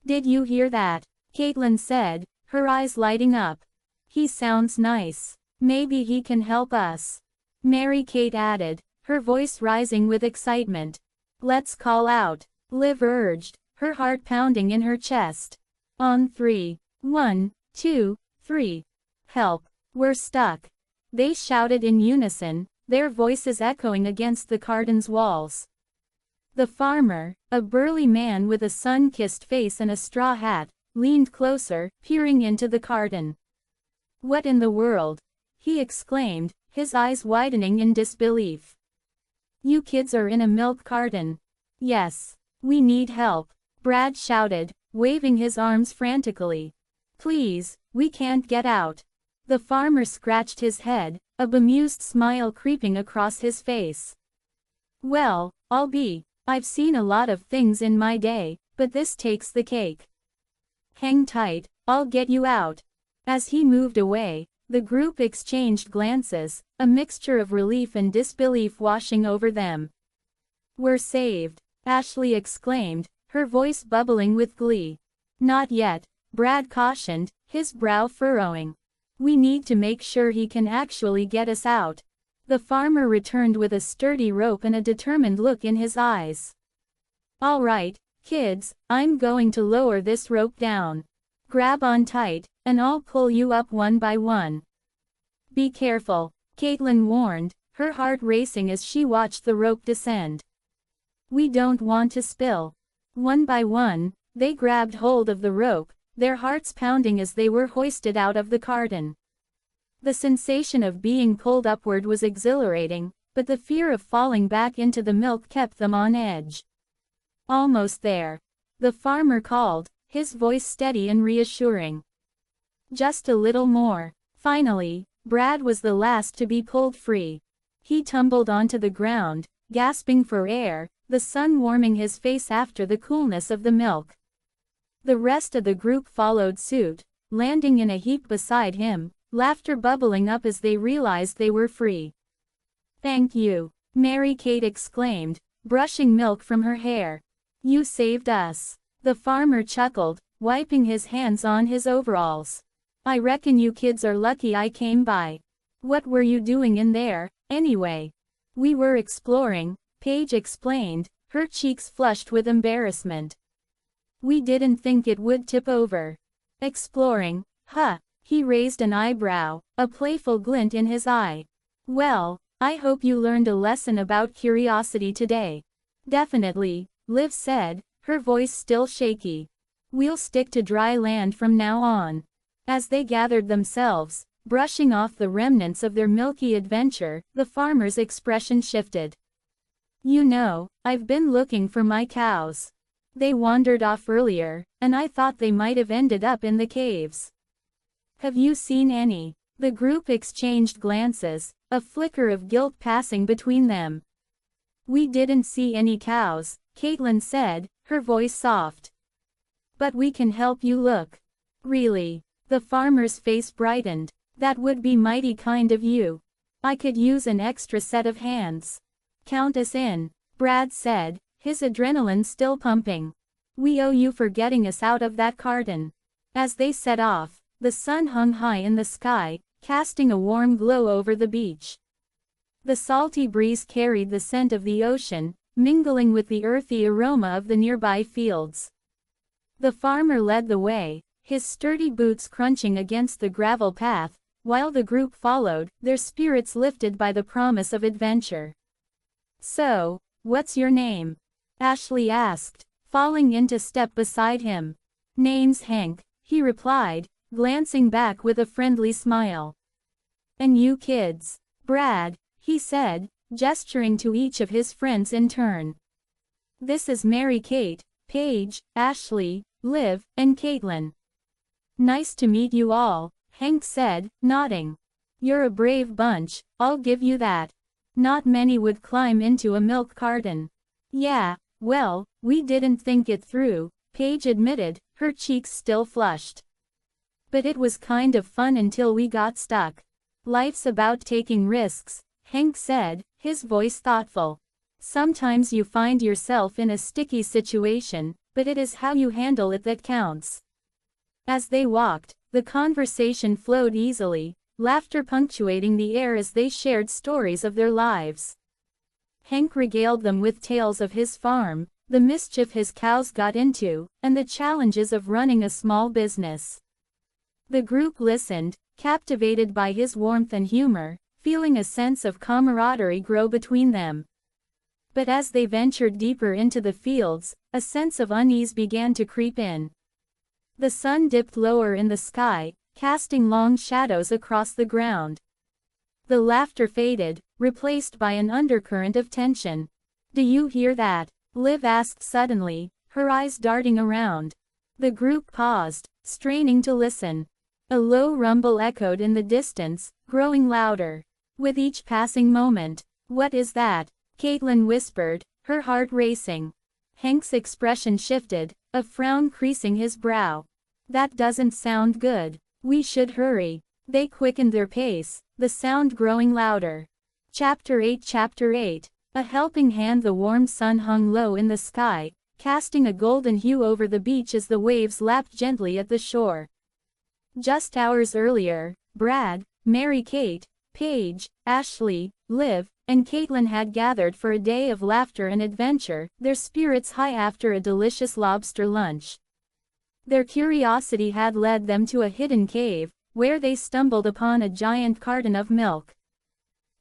"Did you hear that?" Caitlin said, her eyes lighting up. "He sounds nice. Maybe he can help us." Mary-Kate added, her voice rising with excitement. "Let's call out," Liv urged, her heart pounding in her chest. "On three. 1, 2, 3. Help, we're stuck," they shouted in unison, their voices echoing against the carton's walls. The farmer, a burly man with a sun-kissed face and a straw hat, leaned closer, peering into the carton. "What in the world?" he exclaimed, his eyes widening in disbelief. "You kids are in a milk carton." "Yes. We need help," Brad shouted, waving his arms frantically. "Please, we can't get out." The farmer scratched his head, a bemused smile creeping across his face. "Well, I've seen a lot of things in my day, but this takes the cake. Hang tight, I'll get you out." As he moved away, the group exchanged glances, a mixture of relief and disbelief washing over them. "We're saved," Ashley exclaimed, her voice bubbling with glee. "Not yet," Brad cautioned, his brow furrowing. "We need to make sure he can actually get us out." The farmer returned with a sturdy rope and a determined look in his eyes. "All right, kids, I'm going to lower this rope down. Grab on tight, and I'll pull you up one by one." "Be careful," Caitlin warned, her heart racing as she watched the rope descend. "We don't want to spill." One by one, they grabbed hold of the rope, their hearts pounding as they were hoisted out of the carton. The sensation of being pulled upward was exhilarating, but the fear of falling back into the milk kept them on edge. "Almost there," the farmer called, his voice steady and reassuring. "Just a little more." Finally, Brad was the last to be pulled free. He tumbled onto the ground, gasping for air, the sun warming his face after the coolness of the milk. The rest of the group followed suit, landing in a heap beside him, laughter bubbling up as they realized they were free. "Thank you," Mary-Kate exclaimed, brushing milk from her hair. "You saved us." The farmer chuckled, wiping his hands on his overalls. "I reckon you kids are lucky I came by. What were you doing in there, anyway?" "We were exploring," Paige explained, her cheeks flushed with embarrassment. "We didn't think it would tip over." "Exploring, huh?" He raised an eyebrow, a playful glint in his eye. "Well, I hope you learned a lesson about curiosity today." "Definitely," Liv said, her voice still shaky. "We'll stick to dry land from now on." As they gathered themselves, brushing off the remnants of their milky adventure, the farmer's expression shifted. "You know, I've been looking for my cows. They wandered off earlier, and I thought they might have ended up in the caves. Have you seen any?" The group exchanged glances, a flicker of guilt passing between them. "We didn't see any cows," Caitlin said, her voice soft. "But we can help you look." "Really?" The farmer's face brightened. "That would be mighty kind of you. I could use an extra set of hands." "Count us in," Brad said, his adrenaline still pumping. "We owe you for getting us out of that carton." As they set off, the sun hung high in the sky, casting a warm glow over the beach. The salty breeze carried the scent of the ocean, mingling with the earthy aroma of the nearby fields. The farmer led the way, his sturdy boots crunching against the gravel path, while the group followed, their spirits lifted by the promise of adventure. "So, what's your name?" Ashley asked, falling into step beside him. "Name's Hank," he replied, glancing back with a friendly smile. "And you kids?" "Brad," he said, gesturing to each of his friends in turn. "This is Mary-Kate, Paige, Ashley, Liv, and Caitlin." "Nice to meet you all," Hank said, nodding. "You're a brave bunch, I'll give you that. Not many would climb into a milk carton." "Yeah, well, we didn't think it through," Paige admitted, her cheeks still flushed. "But it was kind of fun until we got stuck." "Life's about taking risks," Hank said, his voice thoughtful. "Sometimes you find yourself in a sticky situation, but it is how you handle it that counts." As they walked, the conversation flowed easily, laughter punctuating the air as they shared stories of their lives. Hank regaled them with tales of his farm, the mischief his cows got into, and the challenges of running a small business. The group listened, captivated by his warmth and humor, feeling a sense of camaraderie grow between them. But as they ventured deeper into the fields, a sense of unease began to creep in. The sun dipped lower in the sky, casting long shadows across the ground. The laughter faded, replaced by an undercurrent of tension. "Do you hear that?" Liv asked suddenly, her eyes darting around. The group paused, straining to listen. A low rumble echoed in the distance, growing louder with each passing moment. "What is that?" Caitlin whispered, her heart racing. Hank's expression shifted, a frown creasing his brow. "That doesn't sound good. We should hurry." They quickened their pace, the sound growing louder. Chapter 8 A helping hand. The warm sun hung low in the sky, casting a golden hue over the beach as the waves lapped gently at the shore. Just hours earlier, Brad, Mary-Kate, Paige, Ashley, Liv, and Caitlin had gathered for a day of laughter and adventure, their spirits high after a delicious lobster lunch. Their curiosity had led them to a hidden cave, where they stumbled upon a giant carton of milk.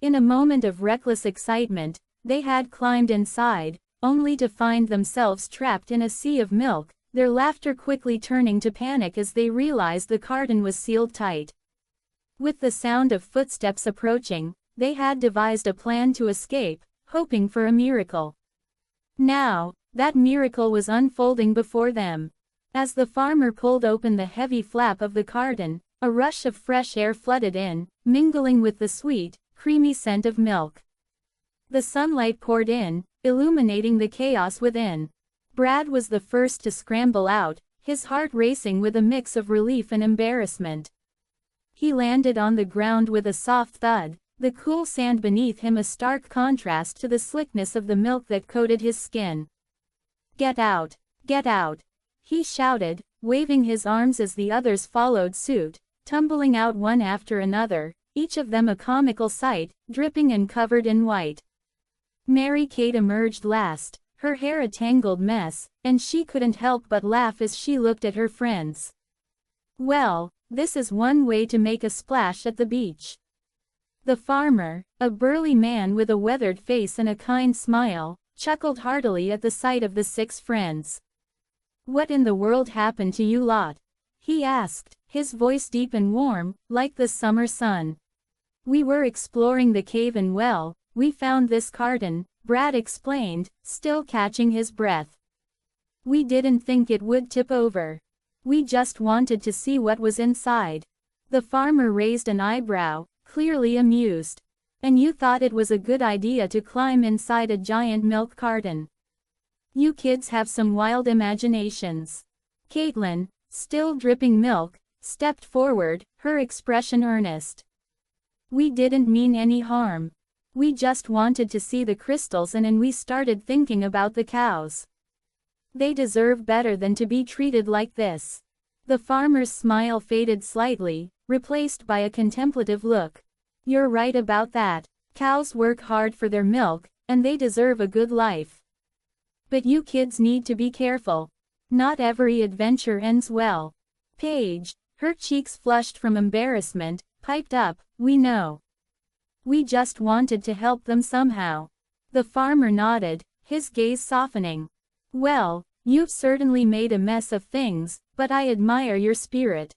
In a moment of reckless excitement, they had climbed inside, only to find themselves trapped in a sea of milk, their laughter quickly turning to panic as they realized the carton was sealed tight. With the sound of footsteps approaching, they had devised a plan to escape, hoping for a miracle. Now, that miracle was unfolding before them. As the farmer pulled open the heavy flap of the carton, a rush of fresh air flooded in, mingling with the sweet, creamy scent of milk. The sunlight poured in, illuminating the chaos within. Brad was the first to scramble out, his heart racing with a mix of relief and embarrassment. He landed on the ground with a soft thud, the cool sand beneath him a stark contrast to the slickness of the milk that coated his skin. "Get out! Get out!" he shouted, waving his arms as the others followed suit, tumbling out one after another, each of them a comical sight, dripping and covered in white. Mary-Kate emerged last, her hair a tangled mess, and she couldn't help but laugh as she looked at her friends. "Well, this is one way to make a splash at the beach." The farmer, a burly man with a weathered face and a kind smile, chuckled heartily at the sight of the 6 friends. "What in the world happened to you lot?" he asked, his voice deep and warm, like the summer sun. "We were exploring the cave and well, we found this carton," Brad explained, still catching his breath. "We didn't think it would tip over. We just wanted to see what was inside." The farmer raised an eyebrow, clearly amused. "And you thought it was a good idea to climb inside a giant milk carton? You kids have some wild imaginations." Caitlin, still dripping milk, stepped forward, her expression earnest. "We didn't mean any harm. We just wanted to see the crystals and we started thinking about the cows. They deserve better than to be treated like this." The farmer's smile faded slightly, replaced by a contemplative look. "You're right about that. Cows work hard for their milk, and they deserve a good life. But you kids need to be careful. Not every adventure ends well." Paige, her cheeks flushed from embarrassment, piped up, "We know. We just wanted to help them somehow." The farmer nodded, his gaze softening. "Well, you've certainly made a mess of things, but I admire your spirit.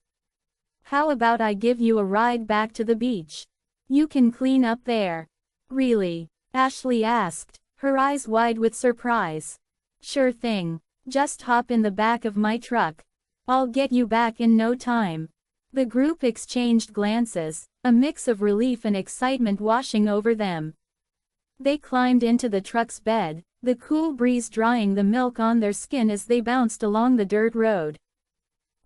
How about I give you a ride back to the beach? You can clean up there." "Really?" Ashley asked, her eyes wide with surprise. "Sure thing. Just hop in the back of my truck. I'll get you back in no time." The group exchanged glances, a mix of relief and excitement washing over them. They climbed into the truck's bed, the cool breeze drying the milk on their skin as they bounced along the dirt road.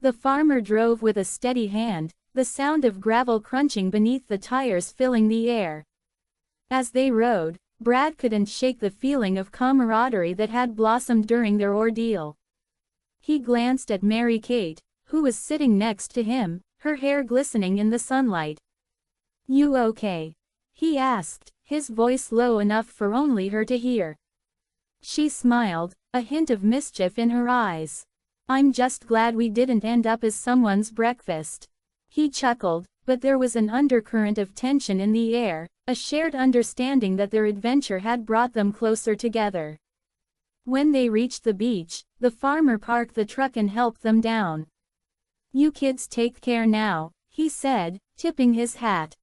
The farmer drove with a steady hand, the sound of gravel crunching beneath the tires filling the air. As they rode, Brad couldn't shake the feeling of camaraderie that had blossomed during their ordeal. He glanced at Mary-Kate, who was sitting next to him, her hair glistening in the sunlight. "You okay?" he asked, his voice low enough for only her to hear. She smiled, a hint of mischief in her eyes. "I'm just glad we didn't end up as someone's breakfast." He chuckled, but there was an undercurrent of tension in the air, a shared understanding that their adventure had brought them closer together. When they reached the beach, the farmer parked the truck and helped them down. "You kids take care now," he said, tipping his hat.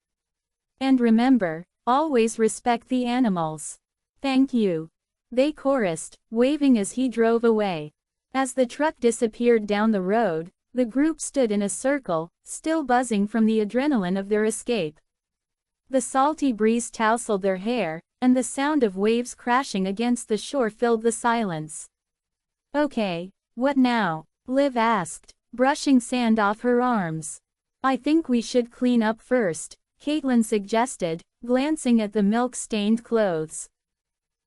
"And remember, always respect the animals." "Thank you," they chorused, waving as he drove away. As the truck disappeared down the road, the group stood in a circle, still buzzing from the adrenaline of their escape. The salty breeze tousled their hair, and the sound of waves crashing against the shore filled the silence. "Okay, what now?" Liv asked, brushing sand off her arms. "I think we should clean up first," Caitlin suggested, glancing at the milk-stained clothes.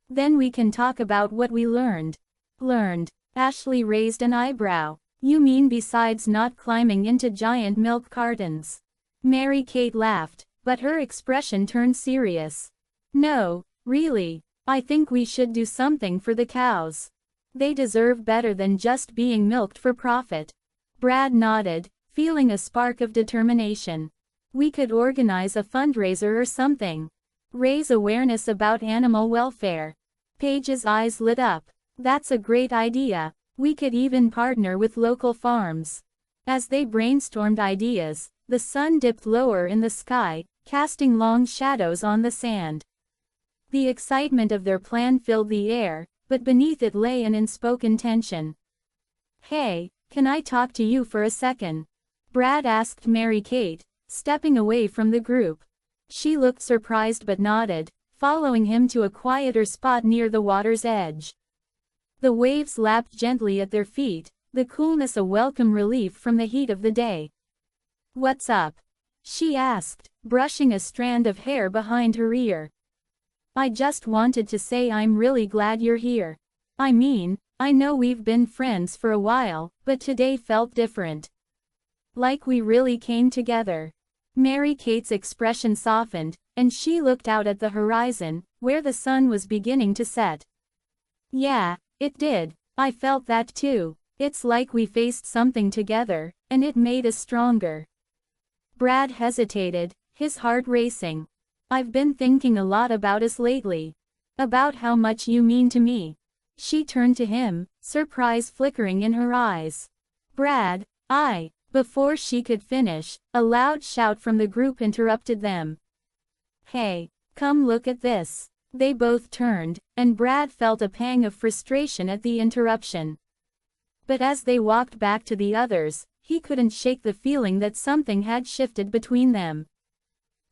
"Then we can talk about what we learned." "Learned?" Ashley raised an eyebrow. "You mean besides not climbing into giant milk cartons?" Mary-Kate laughed, but her expression turned serious. "No, really. I think we should do something for the cows. They deserve better than just being milked for profit." Brad nodded, feeling a spark of determination. "We could organize a fundraiser or something." Raise awareness about animal welfare. Paige's eyes lit up. That's a great idea. We could even partner with local farms. As they brainstormed ideas, the sun dipped lower in the sky, casting long shadows on the sand. The excitement of their plan filled the air, but beneath it lay an unspoken tension. "Hey, can I talk to you for a second?" Brad asked Mary-Kate, stepping away from the group. She looked surprised but nodded, following him to a quieter spot near the water's edge. The waves lapped gently at their feet, the coolness a welcome relief from the heat of the day. "What's up?" she asked, brushing a strand of hair behind her ear. "I just wanted to say I'm really glad you're here. I mean, I know we've been friends for a while, but today felt different. Like we really came together." Mary-Kate's expression softened, and she looked out at the horizon, where the sun was beginning to set. "Yeah, it did. I felt that too. It's like we faced something together, and it made us stronger." Brad hesitated, his heart racing. "I've been thinking a lot about us lately. About how much you mean to me." She turned to him, surprise flickering in her eyes. "Brad, Before she could finish, a loud shout from the group interrupted them. "Hey, come look at this." They both turned, and Brad felt a pang of frustration at the interruption. But as they walked back to the others, he couldn't shake the feeling that something had shifted between them.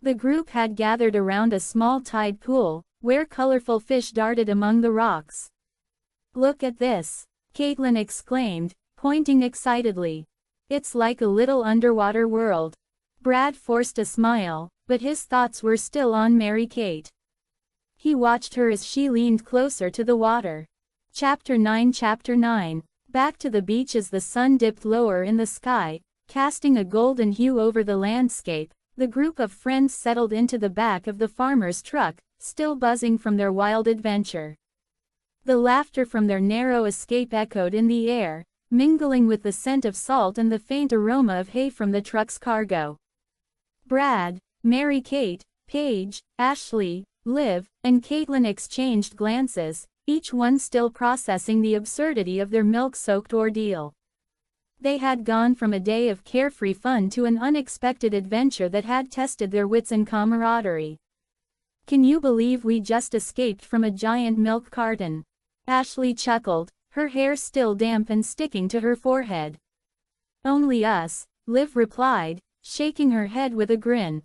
The group had gathered around a small tide pool, where colorful fish darted among the rocks. "Look at this," Caitlin exclaimed, pointing excitedly. "It's like a little underwater world." Brad forced a smile, but his thoughts were still on Mary-Kate. He watched her as she leaned closer to the water. Chapter 9. Back to the beach as the sun dipped lower in the sky, casting a golden hue over the landscape, the group of friends settled into the back of the farmer's truck, still buzzing from their wild adventure. The laughter from their narrow escape echoed in the air, mingling with the scent of salt and the faint aroma of hay from the truck's cargo. Brad, Mary-Kate, Paige, Ashley, Liv, and Caitlin exchanged glances, each one still processing the absurdity of their milk-soaked ordeal. They had gone from a day of carefree fun to an unexpected adventure that had tested their wits and camaraderie. "Can you believe we just escaped from a giant milk carton?" Ashley chuckled, her hair still damp and sticking to her forehead. "Only us," Liv replied, shaking her head with a grin.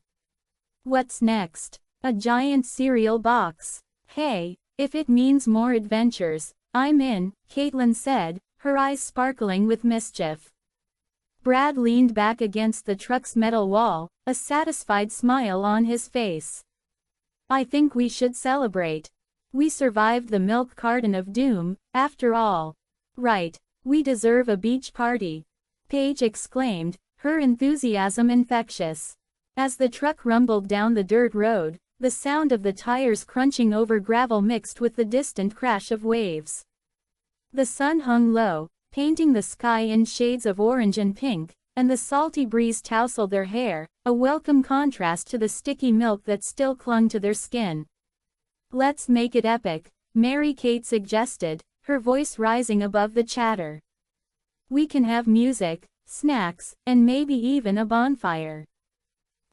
"What's next? A giant cereal box? Hey, if it means more adventures, I'm in," Caitlin said, her eyes sparkling with mischief. Brad leaned back against the truck's metal wall, a satisfied smile on his face. "I think we should celebrate. We survived the milk carton of doom, after all. Right, we deserve a beach party," Paige exclaimed, her enthusiasm infectious. As the truck rumbled down the dirt road, the sound of the tires crunching over gravel mixed with the distant crash of waves. The sun hung low, painting the sky in shades of orange and pink, and the salty breeze tousled their hair, a welcome contrast to the sticky milk that still clung to their skin. "Let's make it epic," Mary-Kate suggested, her voice rising above the chatter. "We can have music, snacks, and maybe even a bonfire."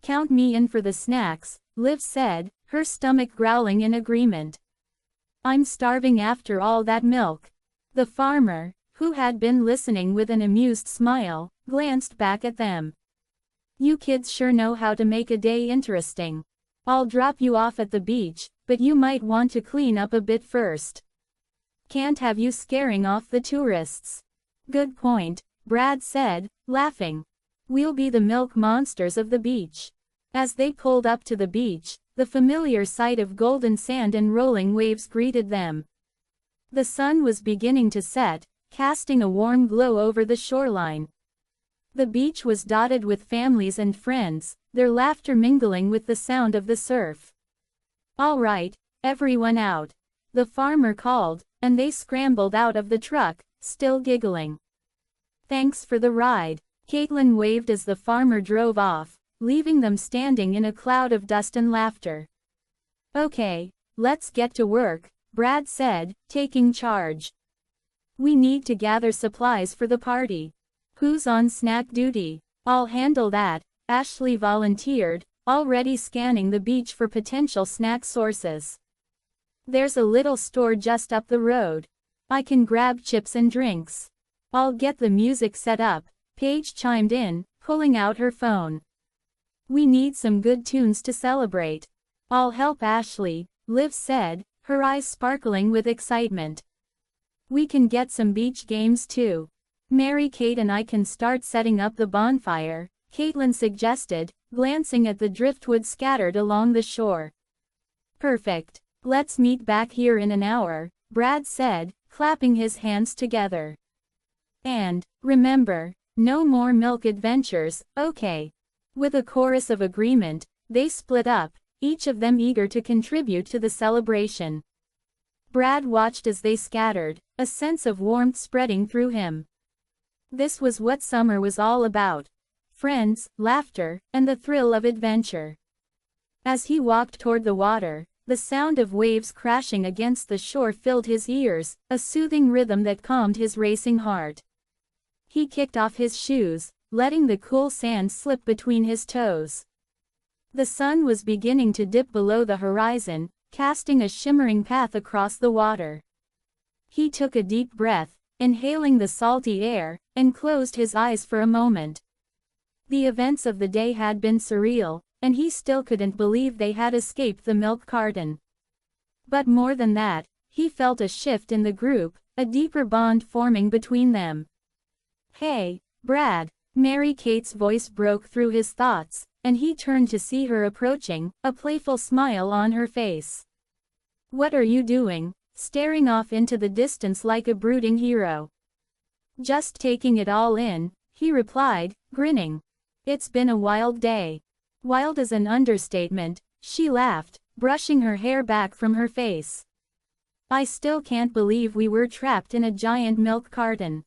"Count me in for the snacks," Liv said, her stomach growling in agreement. "I'm starving after all that milk." The farmer, who had been listening with an amused smile, glanced back at them. "You kids sure know how to make a day interesting. I'll drop you off at the beach, but you might want to clean up a bit first. Can't have you scaring off the tourists." "Good point," Brad said, laughing. "We'll be the milk monsters of the beach." As they pulled up to the beach, the familiar sight of golden sand and rolling waves greeted them. The sun was beginning to set, casting a warm glow over the shoreline. The beach was dotted with families and friends, their laughter mingling with the sound of the surf. "All right, everyone out," the farmer called, and they scrambled out of the truck, still giggling. "Thanks for the ride," Caitlin waved as the farmer drove off, leaving them standing in a cloud of dust and laughter. Okay, let's get to work, Brad said, taking charge. We need to gather supplies for the party. Who's on snack duty? I'll handle that, Ashley volunteered, already scanning the beach for potential snack sources. There's a little store just up the road. I can grab chips and drinks. I'll get the music set up, Paige chimed in, pulling out her phone. We need some good tunes to celebrate. I'll help Ashley, Liv said, her eyes sparkling with excitement. We can get some beach games too. Mary-Kate and I can start setting up the bonfire, Caitlin suggested, glancing at the driftwood scattered along the shore. Perfect. Let's meet back here in an hour, Brad said, clapping his hands together. And, remember, no more milk adventures, okay? With a chorus of agreement, they split up, each of them eager to contribute to the celebration. Brad watched as they scattered, a sense of warmth spreading through him. This was what summer was all about. Friends, laughter, and the thrill of adventure. As he walked toward the water, the sound of waves crashing against the shore filled his ears, a soothing rhythm that calmed his racing heart. He kicked off his shoes, letting the cool sand slip between his toes. The sun was beginning to dip below the horizon, casting a shimmering path across the water. He took a deep breath, inhaling the salty air, and closed his eyes for a moment. The events of the day had been surreal, and he still couldn't believe they had escaped the milk carton. But more than that, he felt a shift in the group, a deeper bond forming between them. Hey, Brad, Mary-Kate's voice broke through his thoughts, and he turned to see her approaching, a playful smile on her face. What are you doing, staring off into the distance like a brooding hero? Just taking it all in, he replied, grinning. It's been a wild day. Wild is an understatement, she laughed, brushing her hair back from her face. I still can't believe we were trapped in a giant milk carton.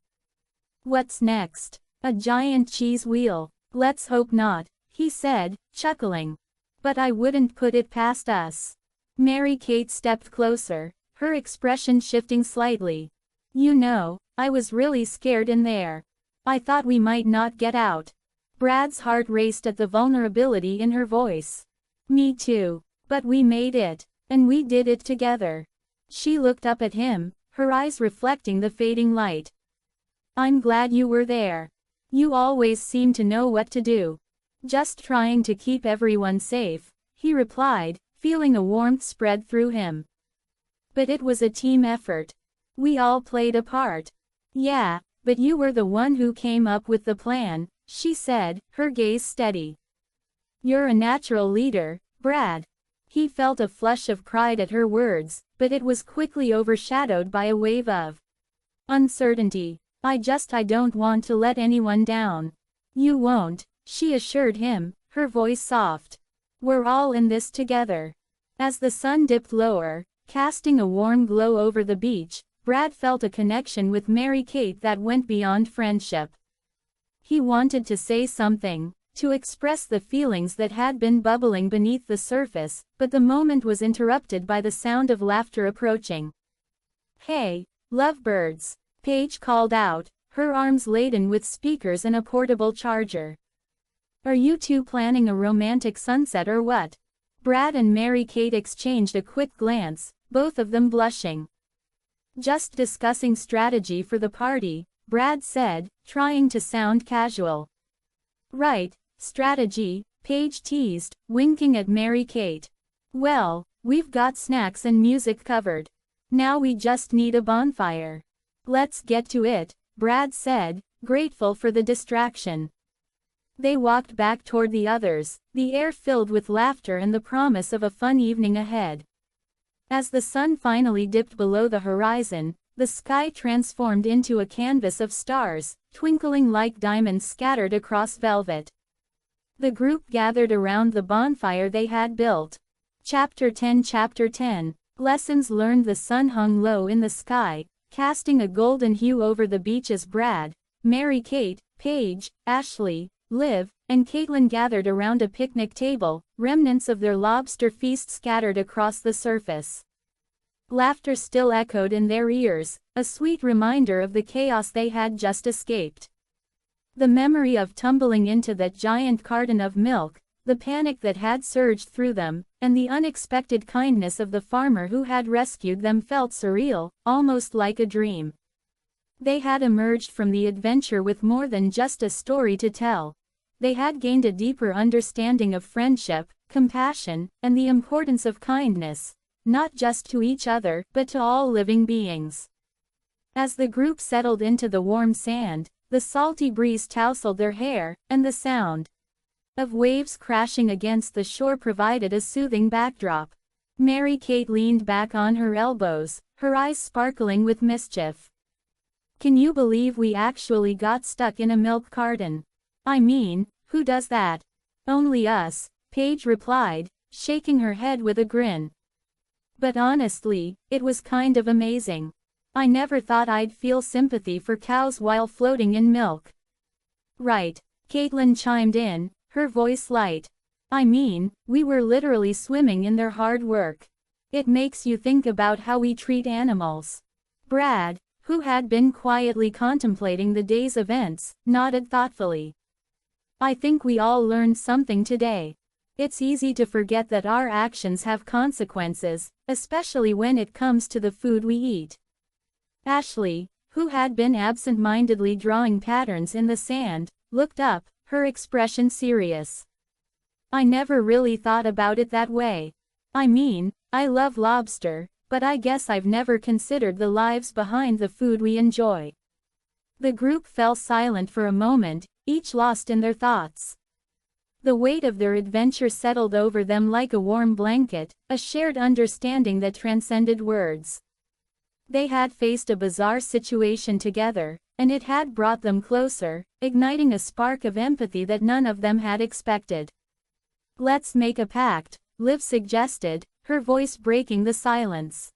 What's next? A giant cheese wheel? Let's hope not, he said, chuckling. But I wouldn't put it past us. Mary-Kate stepped closer, her expression shifting slightly. You know, I was really scared in there. I thought we might not get out. Brad's heart raced at the vulnerability in her voice. Me too. But we made it. And we did it together. She looked up at him, her eyes reflecting the fading light. I'm glad you were there. You always seem to know what to do. Just trying to keep everyone safe, he replied, feeling a warmth spread through him. But it was a team effort. We all played a part. Yeah, but you were the one who came up with the plan, she said, her gaze steady. You're a natural leader, Brad. He felt a flush of pride at her words, but it was quickly overshadowed by a wave of uncertainty. I don't want to let anyone down. You won't, she assured him, her voice soft. We're all in this together. As the sun dipped lower, casting a warm glow over the beach, Brad felt a connection with Mary-Kate that went beyond friendship. He wanted to say something, to express the feelings that had been bubbling beneath the surface, but the moment was interrupted by the sound of laughter approaching. Hey, lovebirds, Paige called out, her arms laden with speakers and a portable charger. Are you two planning a romantic sunset or what? Brad and Mary-Kate exchanged a quick glance, both of them blushing. Just discussing strategy for the party, Brad said, trying to sound casual. Right, strategy, Paige teased, winking at Mary-Kate. Well, we've got snacks and music covered. Now we just need a bonfire. Let's get to it, Brad said, grateful for the distraction. They walked back toward the others, the air filled with laughter and the promise of a fun evening ahead. As the sun finally dipped below the horizon, the sky transformed into a canvas of stars, twinkling like diamonds scattered across velvet. The group gathered around the bonfire they had built. Chapter 10 Lessons learned. The sun hung low in the sky, casting a golden hue over the beach as Brad, Mary-Kate, Paige, Ashley, Liv, and Caitlin gathered around a picnic table, remnants of their lobster feast scattered across the surface. Laughter still echoed in their ears, a sweet reminder of the chaos they had just escaped. The memory of tumbling into that giant carton of milk, the panic that had surged through them, and the unexpected kindness of the farmer who had rescued them felt surreal, almost like a dream. They had emerged from the adventure with more than just a story to tell. They had gained a deeper understanding of friendship, compassion, and the importance of kindness, not just to each other, but to all living beings. As the group settled into the warm sand, the salty breeze tousled their hair, and the sound of waves crashing against the shore provided a soothing backdrop. Mary-Kate leaned back on her elbows, her eyes sparkling with mischief. "Can you believe we actually got stuck in a milk carton? I mean, who does that?" "Only us," Paige replied, shaking her head with a grin. "But honestly, it was kind of amazing. I never thought I'd feel sympathy for cows while floating in milk." "Right," Caitlin chimed in, her voice light. "I mean, we were literally swimming in their hard work. It makes you think about how we treat animals." Brad, who had been quietly contemplating the day's events, nodded thoughtfully. "I think we all learned something today. It's easy to forget that our actions have consequences, especially when it comes to the food we eat." Ashley, who had been absent-mindedly drawing patterns in the sand, looked up, her expression serious. "I never really thought about it that way. I mean, I love lobster, but I guess I've never considered the lives behind the food we enjoy." The group fell silent for a moment, each lost in their thoughts. The weight of their adventure settled over them like a warm blanket, a shared understanding that transcended words. They had faced a bizarre situation together, and it had brought them closer, igniting a spark of empathy that none of them had expected. "Let's make a pact," Liv suggested, her voice breaking the silence.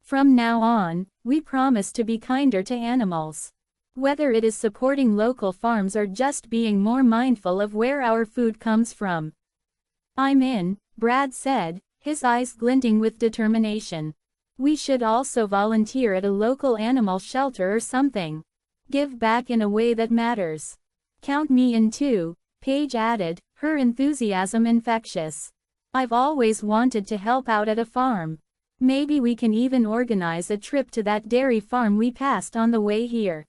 "From now on, we promise to be kinder to animals. Whether it is supporting local farms or just being more mindful of where our food comes from." "I'm in," Brad said, his eyes glinting with determination. "We should also volunteer at a local animal shelter or something. Give back in a way that matters." "Count me in too," Paige added, her enthusiasm infectious. "I've always wanted to help out at a farm. Maybe we can even organize a trip to that dairy farm we passed on the way here."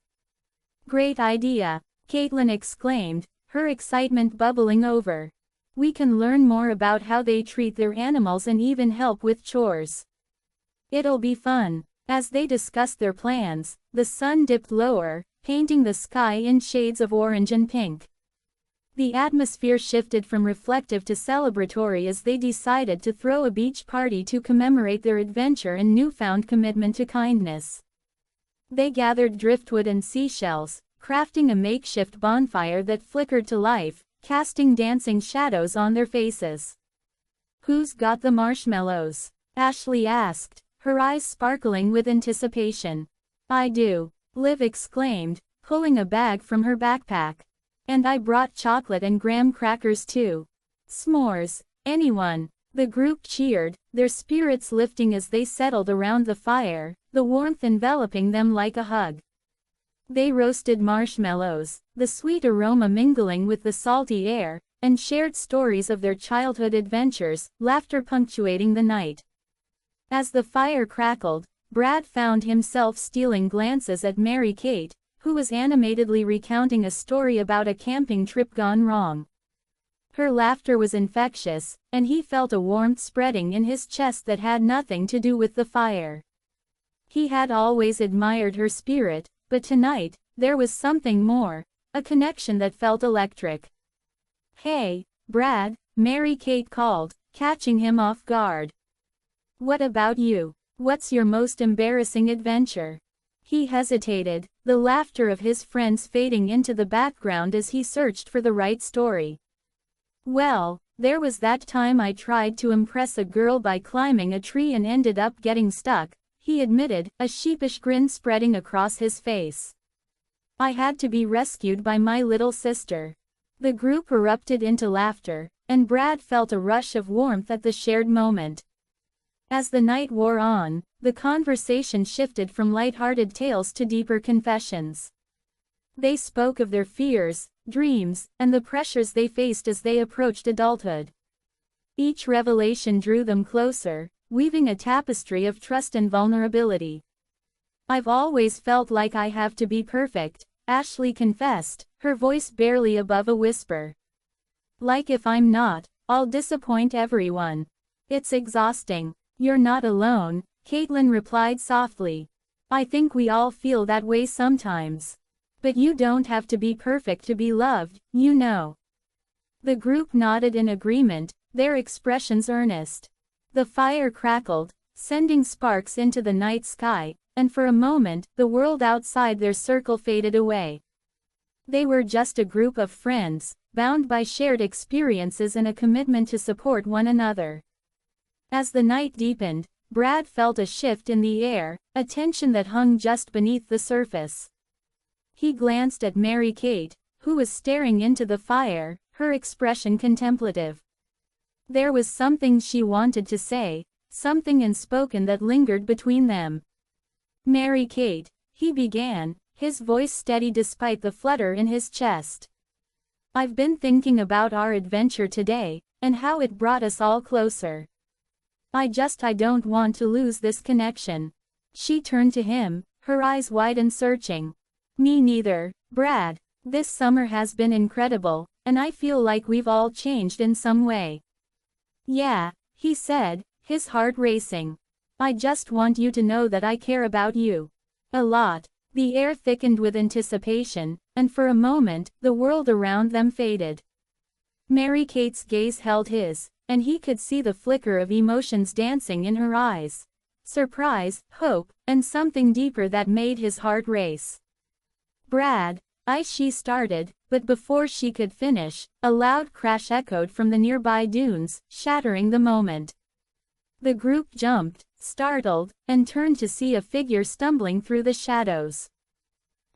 "Great idea," Caitlin exclaimed, her excitement bubbling over. "We can learn more about how they treat their animals and even help with chores. It'll be fun." As they discussed their plans, the sun dipped lower, painting the sky in shades of orange and pink. The atmosphere shifted from reflective to celebratory as they decided to throw a beach party to commemorate their adventure and newfound commitment to kindness. They gathered driftwood and seashells, crafting a makeshift bonfire that flickered to life, casting dancing shadows on their faces. "Who's got the marshmallows?" Ashley asked, her eyes sparkling with anticipation. "I do," Liv exclaimed, pulling a bag from her backpack. "And I brought chocolate and graham crackers too." "S'mores." "Anyone." The group cheered, their spirits lifting as they settled around the fire, the warmth enveloping them like a hug. They roasted marshmallows, the sweet aroma mingling with the salty air, and shared stories of their childhood adventures, laughter punctuating the night. As the fire crackled, Brad found himself stealing glances at Mary-Kate, who was animatedly recounting a story about a camping trip gone wrong. Her laughter was infectious, and he felt a warmth spreading in his chest that had nothing to do with the fire. He had always admired her spirit, but tonight, there was something more, a connection that felt electric. "Hey, Brad," Mary-Kate called, catching him off guard. "What about you? What's your most embarrassing adventure?" He hesitated, the laughter of his friends fading into the background as he searched for the right story. "Well, there was that time I tried to impress a girl by climbing a tree and ended up getting stuck," he admitted, a sheepish grin spreading across his face. "I had to be rescued by my little sister. The group erupted into laughter, and Brad felt a rush of warmth at the shared moment. As the night wore on, the conversation shifted from light-hearted tales to deeper confessions. They spoke of their fears, dreams, and the pressures they faced as they approached adulthood. Each revelation drew them closer, weaving a tapestry of trust and vulnerability. "I've always felt like I have to be perfect," Ashley confessed, her voice barely above a whisper. "Like if I'm not, I'll disappoint everyone. It's exhausting." "You're not alone," Caitlin replied softly. "I think we all feel that way sometimes. But you don't have to be perfect to be loved, you know." The group nodded in agreement, their expressions earnest. The fire crackled, sending sparks into the night sky, and for a moment, the world outside their circle faded away. They were just a group of friends, bound by shared experiences and a commitment to support one another. As the night deepened, Brad felt a shift in the air, a tension that hung just beneath the surface. He glanced at Mary-Kate, who was staring into the fire, her expression contemplative. There was something she wanted to say, something unspoken that lingered between them. "Mary-Kate," he began, his voice steady despite the flutter in his chest. "I've been thinking about our adventure today, and how it brought us all closer. I don't want to lose this connection." She turned to him, her eyes wide and searching. "Me neither, Brad. This summer has been incredible, and I feel like we've all changed in some way." "Yeah," he said, his heart racing. "I just want you to know that I care about you. A lot." The air thickened with anticipation, and for a moment, the world around them faded. Mary-Kate's gaze held his, and he could see the flicker of emotions dancing in her eyes. Surprise, hope, and something deeper that made his heart race. "Brad," she started, but before she could finish, a loud crash echoed from the nearby dunes, shattering the moment. The group jumped, startled, and turned to see a figure stumbling through the shadows.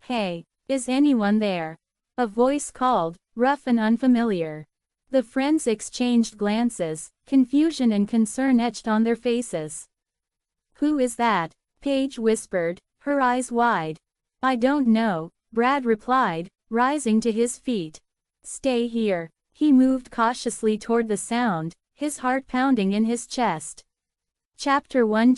"Hey, is anyone there?" a voice called, rough and unfamiliar. The friends exchanged glances, confusion and concern etched on their faces. "Who is that?" Paige whispered, her eyes wide. "I don't know," Brad replied, rising to his feet. "Stay here." He moved cautiously toward the sound, his heart pounding in his chest. Chapter 1